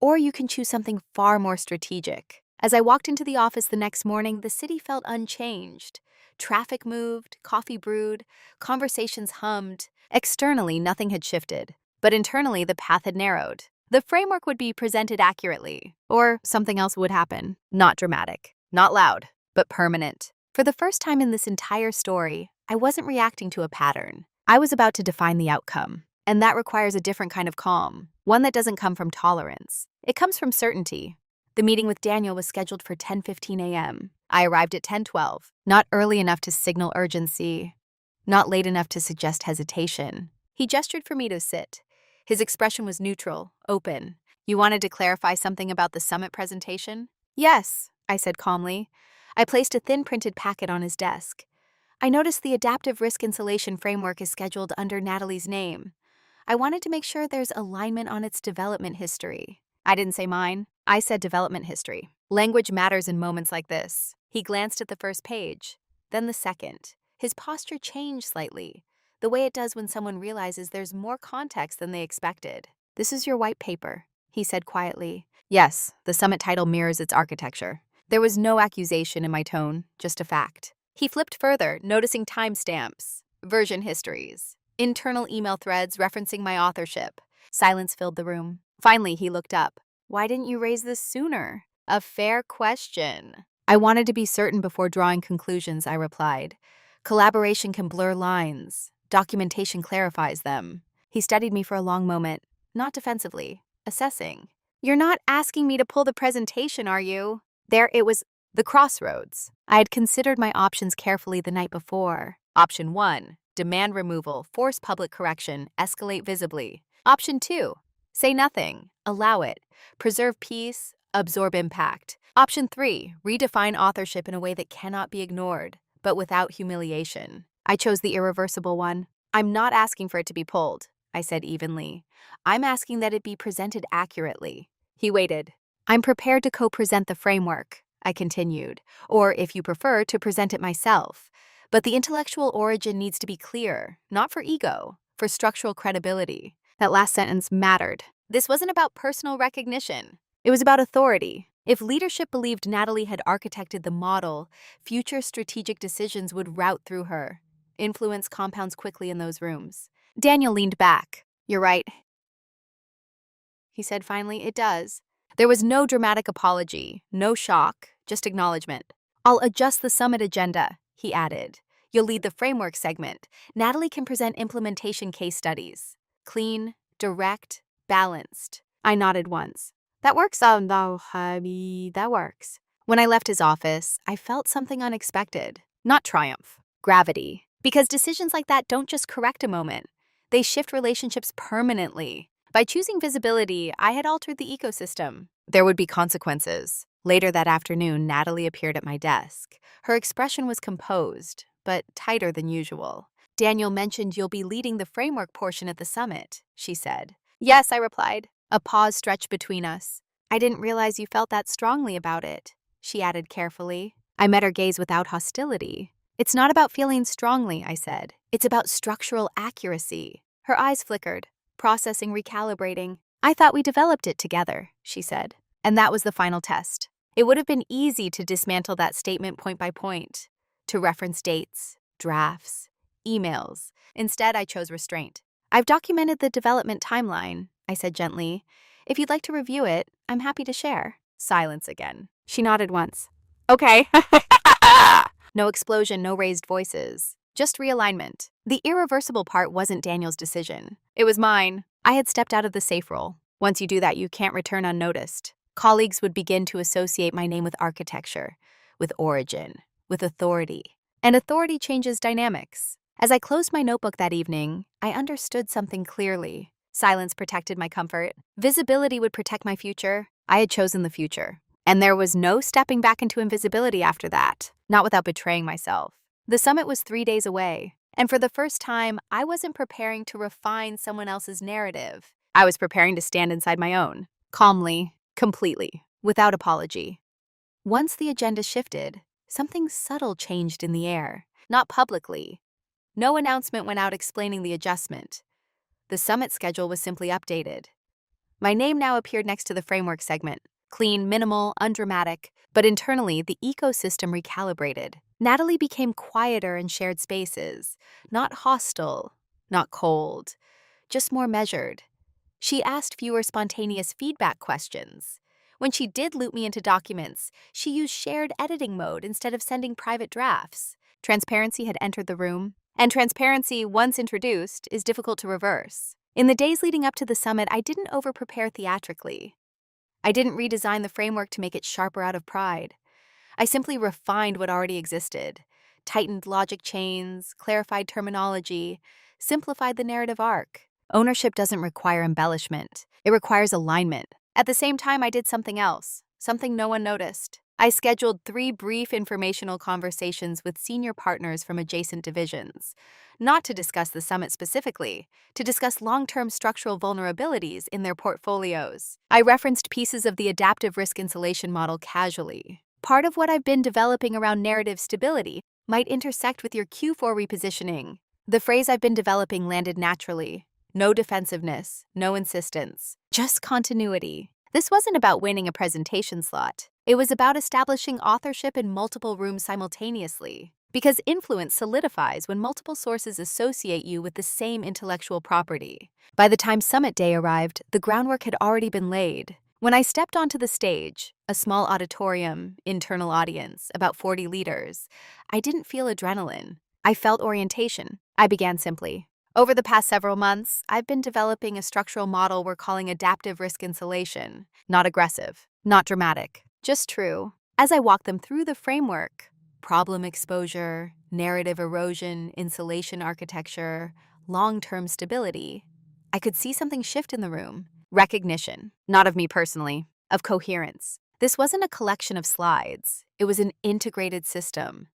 Or you can choose something far more strategic. As I walked into the office the next morning, the city felt unchanged. Traffic moved, coffee brewed, conversations hummed. Externally, nothing had shifted, but internally, the path had narrowed. The framework would be presented accurately, or something else would happen. Not dramatic, not loud, but permanent. For the first time in this entire story, I wasn't reacting to a pattern. I was about to define the outcome, and that requires a different kind of calm, one that doesn't come from tolerance. It comes from certainty. The meeting with Daniel was scheduled for 10:15 a.m. I arrived at 10:12, not early enough to signal urgency, not late enough to suggest hesitation. He gestured for me to sit. His expression was neutral, open. You wanted to clarify something about the summit presentation? Yes, I said calmly. I placed a thin printed packet on his desk. I noticed the adaptive risk insulation framework is scheduled under Natalie's name. I wanted to make sure there's alignment on its development history. I didn't say mine. I said development history. Language matters in moments like this. He glanced at the first page, then the second. His posture changed slightly, the way it does when someone realizes there's more context than they expected. This is your white paper, he said quietly. Yes, the summit title mirrors its architecture. There was no accusation in my tone, just a fact. He flipped further, noticing timestamps, version histories, internal email threads referencing my authorship. Silence filled the room. Finally, he looked up. Why didn't you raise this sooner? A fair question. I wanted to be certain before drawing conclusions, I replied. Collaboration can blur lines. Documentation clarifies them. He studied me for a long moment, not defensively, assessing. You're not asking me to pull the presentation, are you? There it was, the crossroads. I had considered my options carefully the night before. Option 1, demand removal, force public correction, escalate visibly. Option 2, say nothing, allow it, preserve peace, absorb impact. Option 3, redefine authorship in a way that cannot be ignored, but without humiliation. I chose the irreversible one. I'm not asking for it to be pulled, I said evenly. I'm asking that it be presented accurately. He waited. I'm prepared to co-present the framework, I continued, or if you prefer, to present it myself. But the intellectual origin needs to be clear, not for ego, for structural credibility. That last sentence mattered. This wasn't about personal recognition. It was about authority. If leadership believed Natalie had architected the model, future strategic decisions would route through her. Influence compounds quickly in those rooms. Daniel leaned back. You're right, he said finally. It does. There was no dramatic apology, no shock, just acknowledgement. I'll adjust the summit agenda, he added. You'll lead the framework segment. Natalie can present implementation case studies. Clean, direct, balanced. I nodded once. That works, that works. When I left his office, I felt something unexpected. Not triumph, gravity. Because decisions like that don't just correct a moment. They shift relationships permanently. By choosing visibility, I had altered the ecosystem. There would be consequences. Later that afternoon, Natalie appeared at my desk. Her expression was composed, but tighter than usual. Daniel mentioned you'll be leading the framework portion at the summit, she said. Yes, I replied. A pause stretched between us. I didn't realize you felt that strongly about it, she added carefully. I met her gaze without hostility. It's not about feeling strongly, I said. It's about structural accuracy. Her eyes flickered, processing, recalibrating. I thought we developed it together, she said. And that was the final test. It would have been easy to dismantle that statement point by point, to reference dates, drafts, emails. Instead, I chose restraint. I've documented the development timeline, I said gently. If you'd like to review it, I'm happy to share. Silence again. She nodded once. Okay. No explosion, no raised voices. Just realignment. The irreversible part wasn't Daniel's decision. It was mine. I had stepped out of the safe role. Once you do that, you can't return unnoticed. Colleagues would begin to associate my name with architecture, with origin, with authority. And authority changes dynamics. As I closed my notebook that evening, I understood something clearly. Silence protected my comfort. Visibility would protect my future. I had chosen the future. And there was no stepping back into invisibility after that, not without betraying myself. The summit was 3 days away, and for the first time, I wasn't preparing to refine someone else's narrative. I was preparing to stand inside my own, calmly, completely, without apology. Once the agenda shifted, something subtle changed in the air, not publicly. No announcement went out explaining the adjustment. The summit schedule was simply updated. My name now appeared next to the framework segment. Clean, minimal, undramatic, but internally the ecosystem recalibrated. Natalie became quieter in shared spaces, not hostile, not cold, just more measured. She asked fewer spontaneous feedback questions. When she did loop me into documents, she used shared editing mode instead of sending private drafts. Transparency had entered the room, and transparency, once introduced, is difficult to reverse. In the days leading up to the summit, I didn't over-prepare theatrically. I didn't redesign the framework to make it sharper out of pride. I simply refined what already existed, tightened logic chains, clarified terminology, simplified the narrative arc. Ownership doesn't require embellishment. It requires alignment. At the same time, I did something else, something no one noticed. I scheduled 3 brief informational conversations with senior partners from adjacent divisions, not to discuss the summit specifically, to discuss long-term structural vulnerabilities in their portfolios. I referenced pieces of the adaptive risk insulation model casually. Part of what I've been developing around narrative stability might intersect with your Q4 repositioning. The phrase I've been developing landed naturally. No defensiveness, no insistence, just continuity. This wasn't about winning a presentation slot. It was about establishing authorship in multiple rooms simultaneously. Because influence solidifies when multiple sources associate you with the same intellectual property. By the time summit day arrived, the groundwork had already been laid. When I stepped onto the stage, a small auditorium, internal audience, about 40 leaders, I didn't feel adrenaline. I felt orientation. I began simply. Over the past several months, I've been developing a structural model we're calling adaptive risk insulation. Not aggressive, not dramatic, just true. As I walked them through the framework, problem exposure, narrative erosion, insulation architecture, long-term stability, I could see something shift in the room. Recognition, not of me personally, of coherence. This wasn't a collection of slides. It was an integrated system,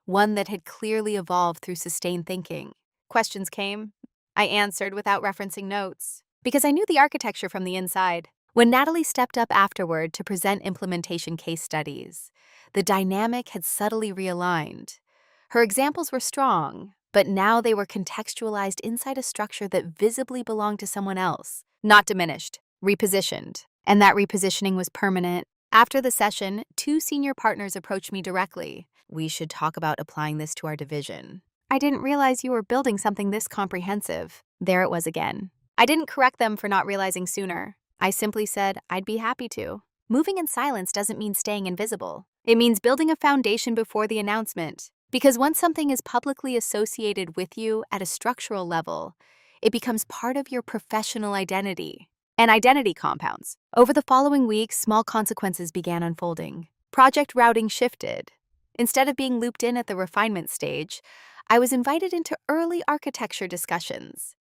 one that had clearly evolved through sustained thinking. Questions came. I answered without referencing notes, because I knew the architecture from the inside. When Natalie stepped up afterward to present implementation case studies, the dynamic had subtly realigned. Her examples were strong, but now they were contextualized inside a structure that visibly belonged to someone else, not diminished, repositioned. And that repositioning was permanent. After the session, 2 senior partners approached me directly. We should talk about applying this to our division. I didn't realize you were building something this comprehensive. There it was again. I didn't correct them for not realizing sooner. I simply said, I'd be happy to. Moving in silence doesn't mean staying invisible. It means building a foundation before the announcement. Because once something is publicly associated with you at a structural level, it becomes part of your professional identity. And identity compounds. Over the following weeks, small consequences began unfolding. Project routing shifted. Instead of being looped in at the refinement stage, I was invited into early architecture discussions.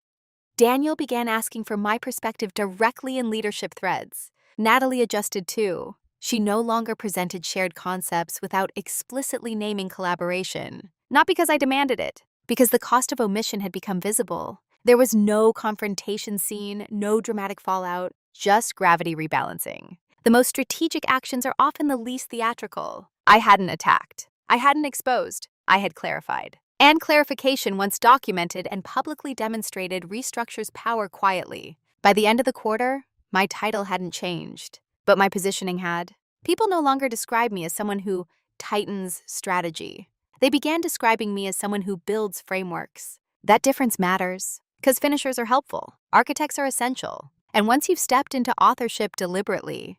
Daniel began asking for my perspective directly in leadership threads. Natalie adjusted too. She no longer presented shared concepts without explicitly naming collaboration. Not because I demanded it, because the cost of omission had become visible. There was no confrontation scene, no dramatic fallout, just gravity rebalancing. The most strategic actions are often the least theatrical. I hadn't attacked. I hadn't exposed. I had clarified. And clarification, once documented and publicly demonstrated, restructures power quietly. By the end of the quarter, my title hadn't changed, but my positioning had. People no longer describe me as someone who tightens strategy. They began describing me as someone who builds frameworks. That difference matters, because finishers are helpful, architects are essential. And once you've stepped into authorship deliberately,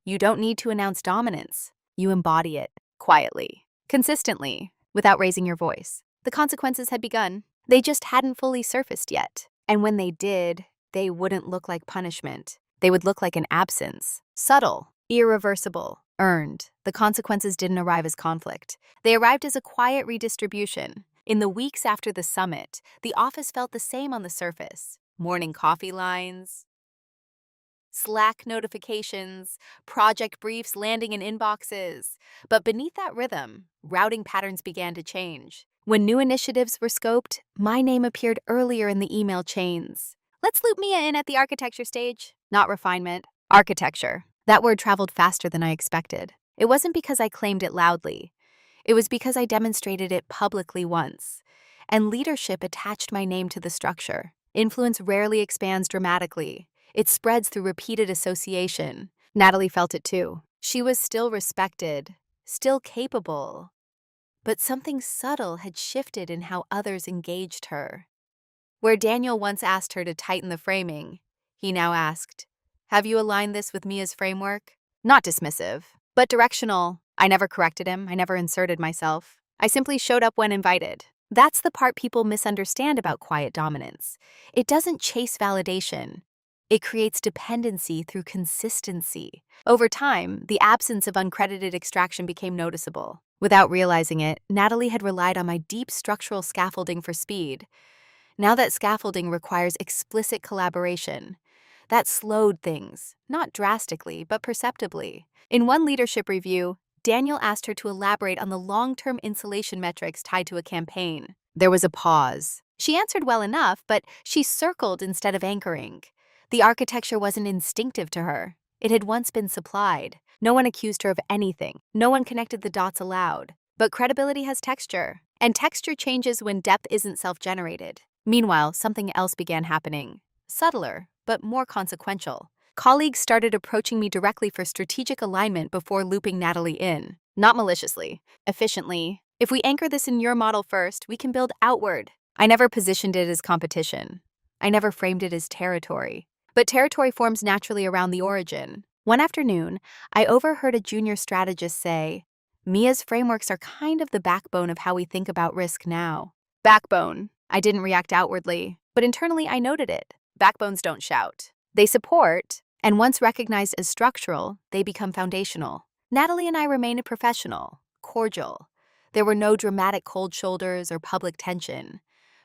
you don't need to announce dominance. You embody it, quietly, consistently, without raising your voice. The consequences had begun. They just hadn't fully surfaced yet. And when they did, they wouldn't look like punishment. They would look like an absence. Subtle, Irreversible. Earned. The consequences didn't arrive as conflict. They arrived as a quiet redistribution. In the weeks after the summit, the office felt the same on the surface. Morning coffee lines, Slack notifications, project briefs landing in inboxes. But beneath that rhythm, routing patterns began to change. When new initiatives were scoped, my name appeared earlier in the email chains. Let's loop Mia in at the architecture stage. Not refinement. Architecture. That word traveled faster than I expected. It wasn't because I claimed it loudly. It was because I demonstrated it publicly once. And leadership attached my name to the structure. Influence rarely expands dramatically. It spreads through repeated association. Natalie felt it too. She was still respected, still capable. But something subtle had shifted in how others engaged her. Where Daniel once asked her to tighten the framing, he now asked, "Have you aligned this with Mia's framework?" Not dismissive, but directional. I never corrected him. I never inserted myself. I simply showed up when invited. That's the part people misunderstand about quiet dominance. It doesn't chase validation. It creates dependency through consistency. Over time, the absence of uncredited extraction became noticeable. Without realizing it, Natalie had relied on my deep structural scaffolding for speed. Now that scaffolding requires explicit collaboration. That slowed things, not drastically, but perceptibly. In one leadership review, Daniel asked her to elaborate on the long-term insulation metrics tied to a campaign. There was a pause. She answered well enough, but she circled instead of anchoring. The architecture wasn't instinctive to her. It had once been supplied. No one accused her of anything. No one connected the dots aloud. But credibility has texture, and texture changes when depth isn't self-generated. Meanwhile, something else began happening. Subtler, but more consequential. Colleagues started approaching me directly for strategic alignment before looping Natalie in. Not maliciously, efficiently. If we anchor this in your model first, we can build outward. I never positioned it as competition. I never framed it as territory. But territory forms naturally around the origin. One afternoon, I overheard a junior strategist say, "Mia's frameworks are kind of the backbone of how we think about risk now." Backbone. I didn't react outwardly, but internally I noted it. Backbones don't shout. They support, and once recognized as structural, they become foundational. Natalie and I remained professional, cordial. There were no dramatic cold shoulders or public tension.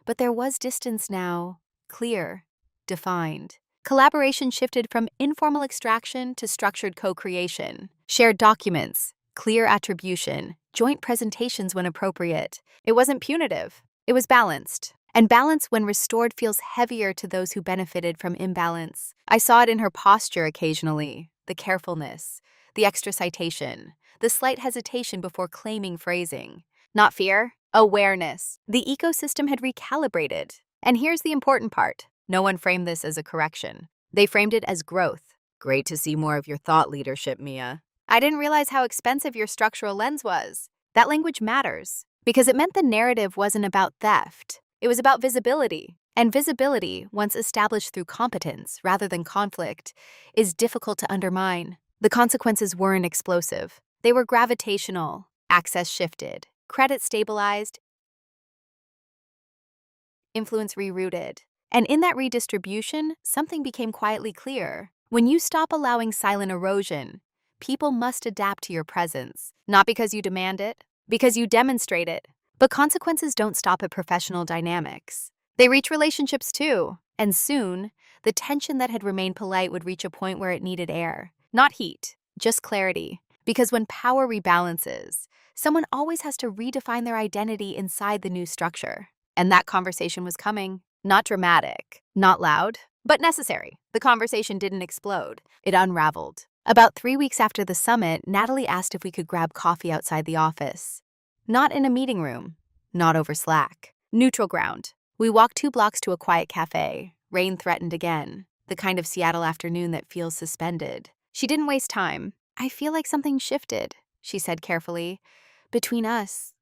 But there was distance now, clear, defined. Collaboration shifted from informal extraction to structured co-creation. Shared documents, clear attribution, joint presentations when appropriate. It wasn't punitive. It was balanced. And balance, when restored, feels heavier to those who benefited from imbalance. I saw it in her posture occasionally, the carefulness, the extra citation, the slight hesitation before claiming phrasing. Not fear, awareness. The ecosystem had recalibrated. And here's the important part. No one framed this as a correction. They framed it as growth. Great to see more of your thought leadership, Mia. I didn't realize how expensive your structural lens was. That language matters, because it meant the narrative wasn't about theft. It was about visibility. And visibility, once established through competence rather than conflict, is difficult to undermine. The consequences weren't explosive. They were gravitational. Access shifted. Credit stabilized. Influence rerouted. And in that redistribution, something became quietly clear. When you stop allowing silent erosion, people must adapt to your presence. Not because you demand it, because you demonstrate it. But consequences don't stop at professional dynamics. They reach relationships too. And soon, the tension that had remained polite would reach a point where it needed air. Not heat, just clarity. Because when power rebalances, someone always has to redefine their identity inside the new structure. And that conversation was coming. Not dramatic, not loud, but necessary. The conversation didn't explode. It unraveled. About 3 weeks after the summit, Natalie asked if we could grab coffee outside the office. Not in a meeting room, not over Slack. Neutral ground. We walked 2 blocks to a quiet cafe. Rain threatened again. The kind of Seattle afternoon that feels suspended. She didn't waste time. "I feel like something shifted," she said carefully. "Between us,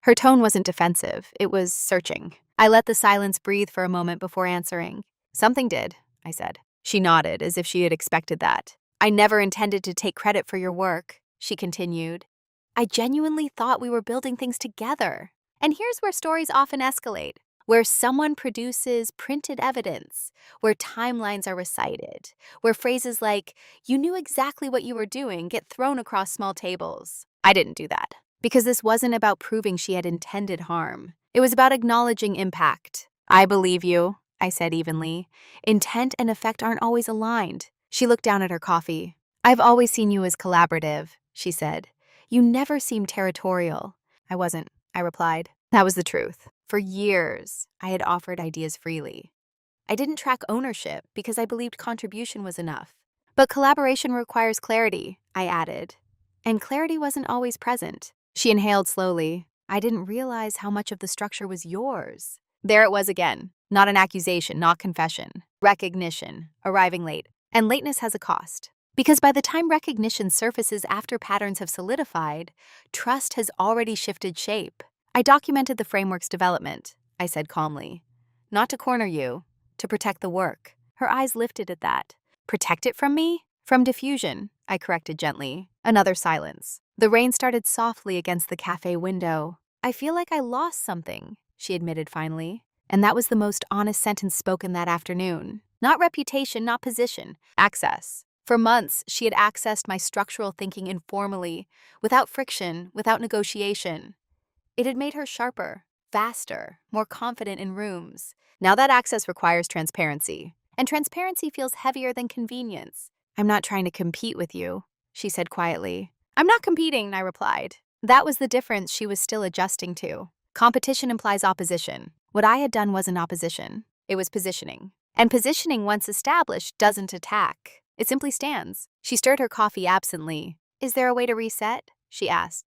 Her tone wasn't defensive. It was searching. I let the silence breathe for a moment before answering. "Something did," I said. She nodded, as if she had expected that. "I never intended to take credit for your work," she continued. "I genuinely thought we were building things together. And here's where stories often escalate. where someone produces printed evidence, where timelines are recited, where phrases like, "you knew exactly what you were doing," get thrown across small tables. I didn't do that, because this wasn't about proving she had intended harm. It was about acknowledging impact. "I believe you," I said evenly. "Intent and effect aren't always aligned." She looked down at her coffee. "I've always seen you as collaborative," she said. "You never seemed territorial." "I wasn't," I replied. That was the truth. For years, I had offered ideas freely. I didn't track ownership because I believed contribution was enough. "But collaboration requires clarity," I added. And clarity wasn't always present. She inhaled slowly. "I didn't realize how much of the structure was yours." There it was again. Not an accusation, not confession. Recognition, arriving late. And lateness has a cost. Because by the time recognition surfaces after patterns have solidified, trust has already shifted shape. "I documented the framework's development," I said calmly. "Not to corner you, to protect the work." Her eyes lifted at that. "Protect it from me?" "From diffusion," I corrected gently. Another silence. The rain started softly against the cafe window. "I feel like I lost something," she admitted finally. And that was the most honest sentence spoken that afternoon. Not reputation, not position. Access. For months, she had accessed my structural thinking informally, without friction, without negotiation. It had made her sharper, faster, more confident in rooms. Now that access requires transparency, and transparency feels heavier than convenience. "I'm not trying to compete with you," she said quietly. "I'm not competing," I replied. That was the difference she was still adjusting to. Competition implies opposition. What I had done wasn't opposition. It was positioning. And positioning, once established, doesn't attack. It simply stands. She stirred her coffee absently. "Is there a way to reset?" she asked.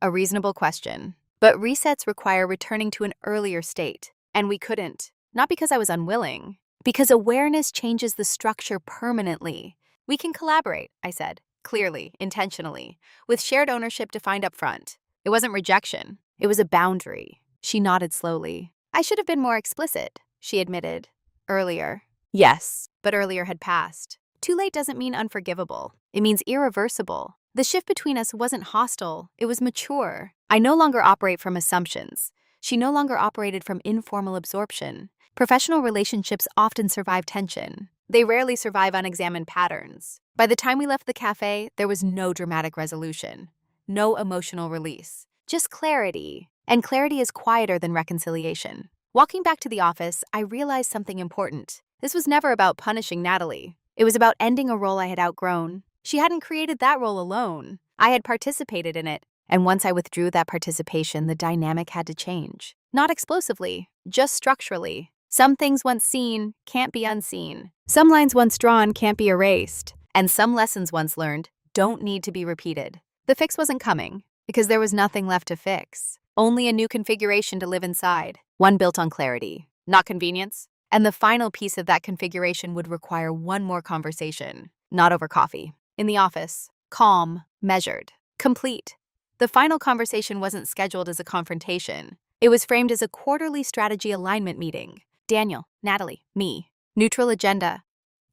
A reasonable question. But resets require returning to an earlier state. And we couldn't. Not because I was unwilling. Because awareness changes the structure permanently. "We can collaborate," I said, clearly, intentionally, with shared ownership defined up front. It wasn't rejection. It was a boundary. She nodded slowly. "I should have been more explicit," she admitted. "Earlier." Yes, but earlier had passed. Too late doesn't mean unforgivable. It means irreversible. The shift between us wasn't hostile. It was mature. I no longer operate from assumptions. She no longer operated from informal absorption. Professional relationships often survive tension. They rarely survive unexamined patterns. By the time we left the cafe, there was no dramatic resolution. No emotional release. Just clarity. And clarity is quieter than reconciliation. Walking back to the office, I realized something important. This was never about punishing Natalie. It was about ending a role I had outgrown. She hadn't created that role alone. I had participated in it. And once I withdrew that participation, the dynamic had to change. Not explosively, just structurally. Some things once seen can't be unseen. Some lines once drawn can't be erased. And some lessons once learned don't need to be repeated. The fix wasn't coming, because there was nothing left to fix. Only a new configuration to live inside. One built on clarity, not convenience. And the final piece of that configuration would require one more conversation. Not over coffee. In the office. Calm, measured, complete. The final conversation wasn't scheduled as a confrontation. It was framed as a quarterly strategy alignment meeting. Daniel, Natalie, me. Neutral agenda.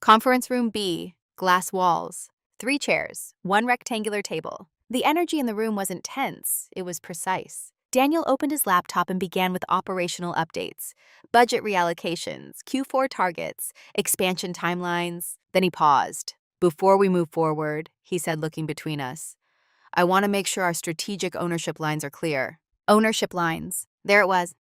Conference room B, glass walls. 3 chairs, 1 rectangular table. The energy in the room wasn't tense, it was precise. Daniel opened his laptop and began with operational updates, budget reallocations, Q4 targets, expansion timelines. Then he paused. "Before we move forward," he said, looking between us, "I want to make sure our strategic ownership lines are clear." Ownership lines. There it was.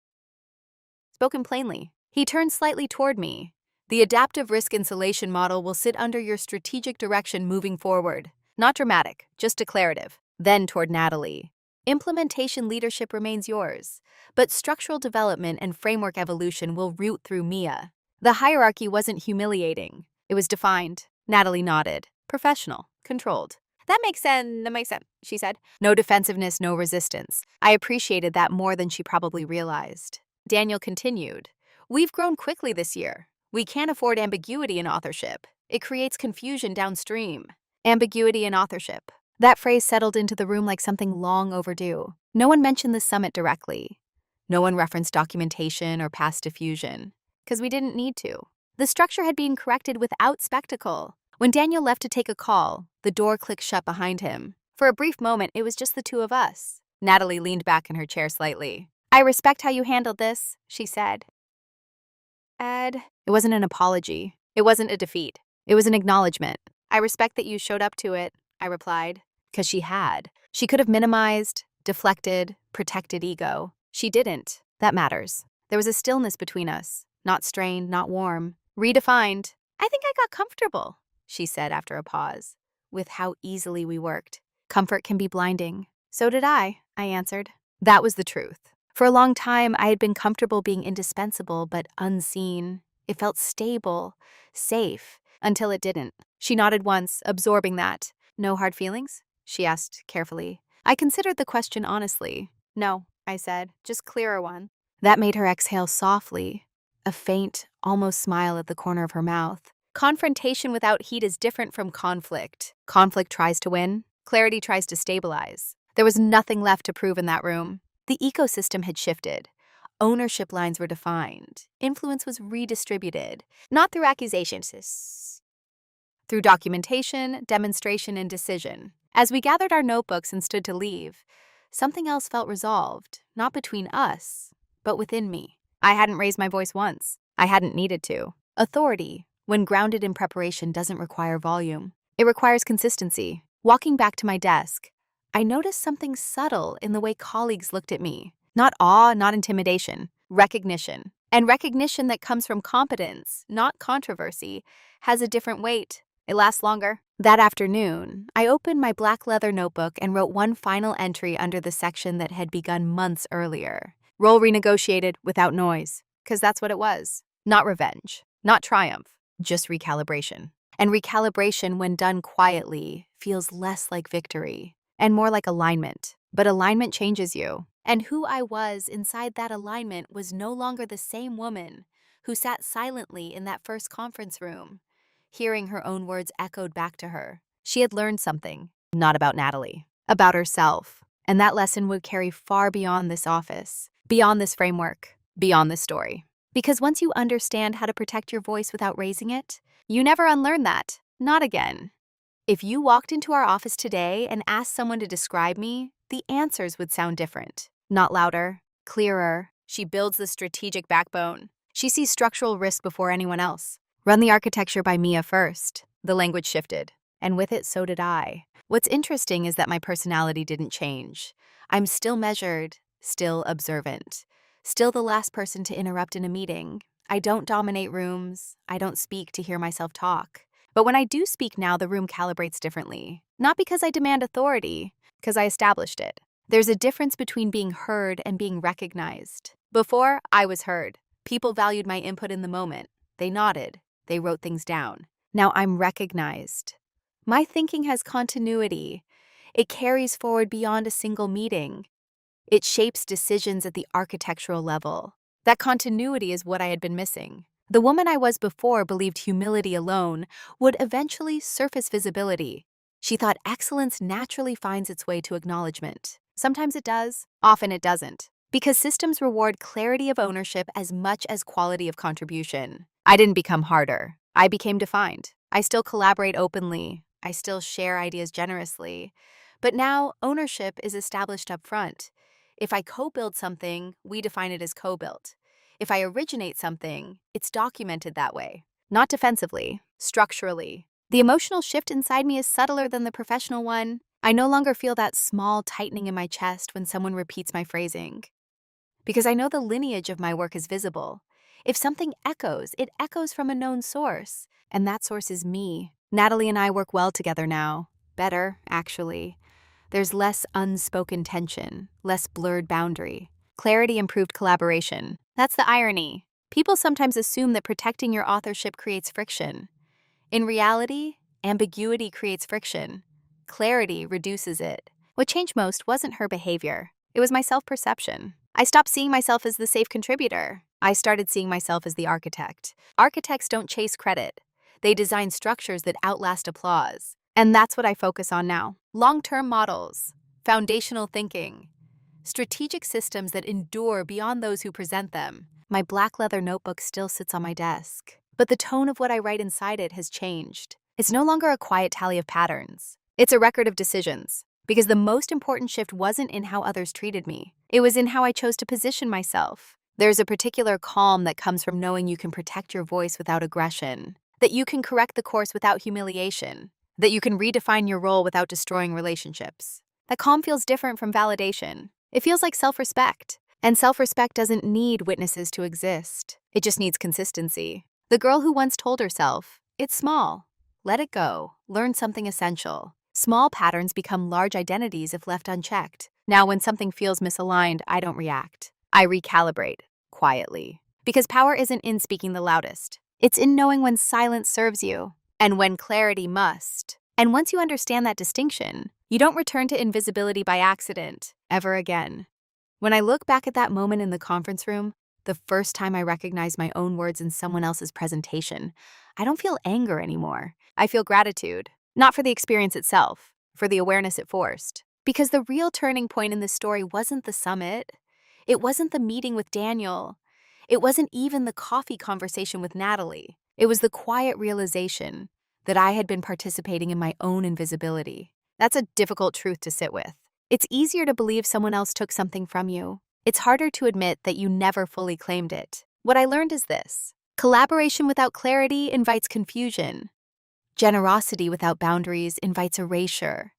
Spoken plainly. He turned slightly toward me. "The adaptive risk insulation model will sit under your strategic direction moving forward. Not dramatic, just declarative." Then toward Natalie. "Implementation leadership remains yours, but structural development and framework evolution will root through Mia." The hierarchy wasn't humiliating. It was defined. Natalie nodded. Professional. Controlled. That makes sense, she said. No defensiveness, no resistance. I appreciated that more than she probably realized. Daniel continued. "We've grown quickly this year. We can't afford ambiguity in authorship. It creates confusion downstream." Ambiguity in authorship. That phrase settled into the room like something long overdue. No one mentioned the summit directly. No one referenced documentation or past diffusion. Because we didn't need to. The structure had been corrected without spectacle. When Daniel left to take a call, the door clicked shut behind him. For a brief moment, it was just the two of us. Natalie leaned back in her chair slightly. "I respect how you handled this," she said. Ed. It wasn't an apology. It wasn't a defeat. It was an acknowledgement. "I respect that you showed up to it," I replied. Because she had. She could have minimized, deflected, protected ego. She didn't. That matters. There was a stillness between us. Not strained, not warm. Redefined. "I think I got comfortable," she said after a pause, "with how easily we worked. Comfort can be blinding." "So did I answered. That was the truth. For a long time, I had been comfortable being indispensable but unseen. It felt stable, safe, until it didn't. She nodded once, absorbing that. "No hard feelings?" she asked carefully. I considered the question honestly. "No," I said, "just clearer one." That made her exhale softly, a faint, almost smile at the corner of her mouth. Confrontation without heat is different from conflict. Conflict tries to win, clarity tries to stabilize. There was nothing left to prove in that room. The ecosystem had shifted. Ownership lines were defined. Influence was redistributed, not through accusations, through documentation, demonstration, and decision. As we gathered our notebooks and stood to leave, something else felt resolved, not between us, but within me. I hadn't raised my voice once. I hadn't needed to. Authority, when grounded in preparation, doesn't require volume. It requires consistency. Walking back to my desk, I noticed something subtle in the way colleagues looked at me. Not awe, not intimidation, recognition. And recognition that comes from competence, not controversy, has a different weight. It lasts longer. That afternoon, I opened my black leather notebook and wrote one final entry under the section that had begun months earlier. Role renegotiated without noise, because that's what it was. Not revenge, not triumph, just recalibration. And recalibration, when done quietly, feels less like victory and more like alignment. But alignment changes you. And who I was inside that alignment was no longer the same woman who sat silently in that first conference room, hearing her own words echoed back to her. She had learned something, not about Natalie, about herself. And that lesson would carry far beyond this office, beyond this framework, beyond this story. Because once you understand how to protect your voice without raising it, you never unlearn that. Not again. If you walked into our office today and asked someone to describe me, the answers would sound different. Not louder, clearer. She builds the strategic backbone. She sees structural risk before anyone else. Run the architecture by Mia first. The language shifted. And with it, so did I. What's interesting is that my personality didn't change. I'm still measured, still observant, still the last person to interrupt in a meeting. I don't dominate rooms. I don't speak to hear myself talk. But when I do speak now, the room calibrates differently. Not because I demand authority, because I established it. There's a difference between being heard and being recognized. Before, I was heard. People valued my input in the moment. They nodded. They wrote things down. Now I'm recognized. My thinking has continuity. It carries forward beyond a single meeting. It shapes decisions at the architectural level. That continuity is what I had been missing. The woman I was before believed humility alone would eventually surface visibility. She thought excellence naturally finds its way to acknowledgement. Sometimes it does, often it doesn't. Because systems reward clarity of ownership as much as quality of contribution. I didn't become harder. I became defined. I still collaborate openly. I still share ideas generously. But now ownership is established up front. If I co-build something, we define it as co-built. If I originate something, it's documented that way. Not defensively, structurally. The emotional shift inside me is subtler than the professional one. I no longer feel that small tightening in my chest when someone repeats my phrasing. Because I know the lineage of my work is visible. If something echoes, it echoes from a known source. And that source is me. Natalie and I work well together now. Better, actually. There's less unspoken tension, less blurred boundary. Clarity improved collaboration. That's the irony. People sometimes assume that protecting your authorship creates friction. In reality, ambiguity creates friction. Clarity reduces it. What changed most wasn't her behavior. It was my self-perception. I stopped seeing myself as the safe contributor. I started seeing myself as the architect. Architects don't chase credit. They design structures that outlast applause. And that's what I focus on now. Long-term models, foundational thinking, strategic systems that endure beyond those who present them. My black leather notebook still sits on my desk, but the tone of what I write inside it has changed. It's no longer a quiet tally of patterns. It's a record of decisions. Because the most important shift wasn't in how others treated me, it was in how I chose to position myself. There's a particular calm that comes from knowing you can protect your voice without aggression, that you can correct the course without humiliation, that you can redefine your role without destroying relationships. That calm feels different from validation. It feels like self-respect. And self-respect doesn't need witnesses to exist. It just needs consistency. The girl who once told herself, "It's small. Let it go. Learn something essential." Small patterns become large identities if left unchecked. Now, when something feels misaligned, I don't react. I recalibrate, quietly. Because power isn't in speaking the loudest. It's in knowing when silence serves you, and when clarity must. And once you understand that distinction, you don't return to invisibility by accident, ever again. When I look back at that moment in the conference room, the first time I recognized my own words in someone else's presentation, I don't feel anger anymore. I feel gratitude. Not for the experience itself, for the awareness it forced. Because the real turning point in this story wasn't the summit. It wasn't the meeting with Daniel. It wasn't even the coffee conversation with Natalie. It was the quiet realization that I had been participating in my own invisibility. That's a difficult truth to sit with. It's easier to believe someone else took something from you. It's harder to admit that you never fully claimed it. What I learned is this: collaboration without clarity invites confusion. Generosity without boundaries invites erasure.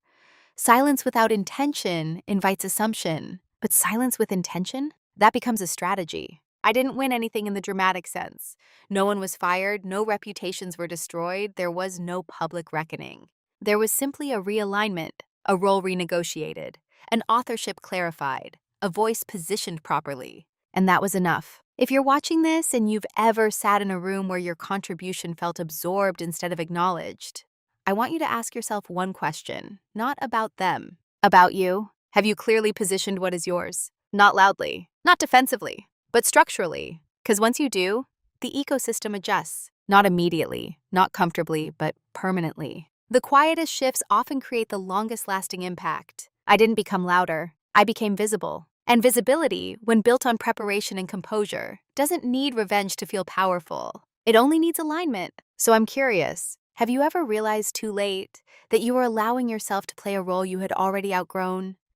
Silence without intention invites assumption. But silence with intention? That becomes a strategy. I didn't win anything in the dramatic sense. No one was fired, no reputations were destroyed, there was no public reckoning. There was simply a realignment, a role renegotiated, an authorship clarified, a voice positioned properly. And that was enough. If you're watching this and you've ever sat in a room where your contribution felt absorbed instead of acknowledged, I want you to ask yourself one question, not about them, about you. Have you clearly positioned what is yours? Not loudly, not defensively, but structurally. Because once you do, the ecosystem adjusts. Not immediately, not comfortably, but permanently. The quietest shifts often create the longest lasting impact. I didn't become louder. I became visible. And visibility, when built on preparation and composure, doesn't need revenge to feel powerful. It only needs alignment. So I'm curious, have you ever realized too late that you were allowing yourself to play a role you had already outgrown?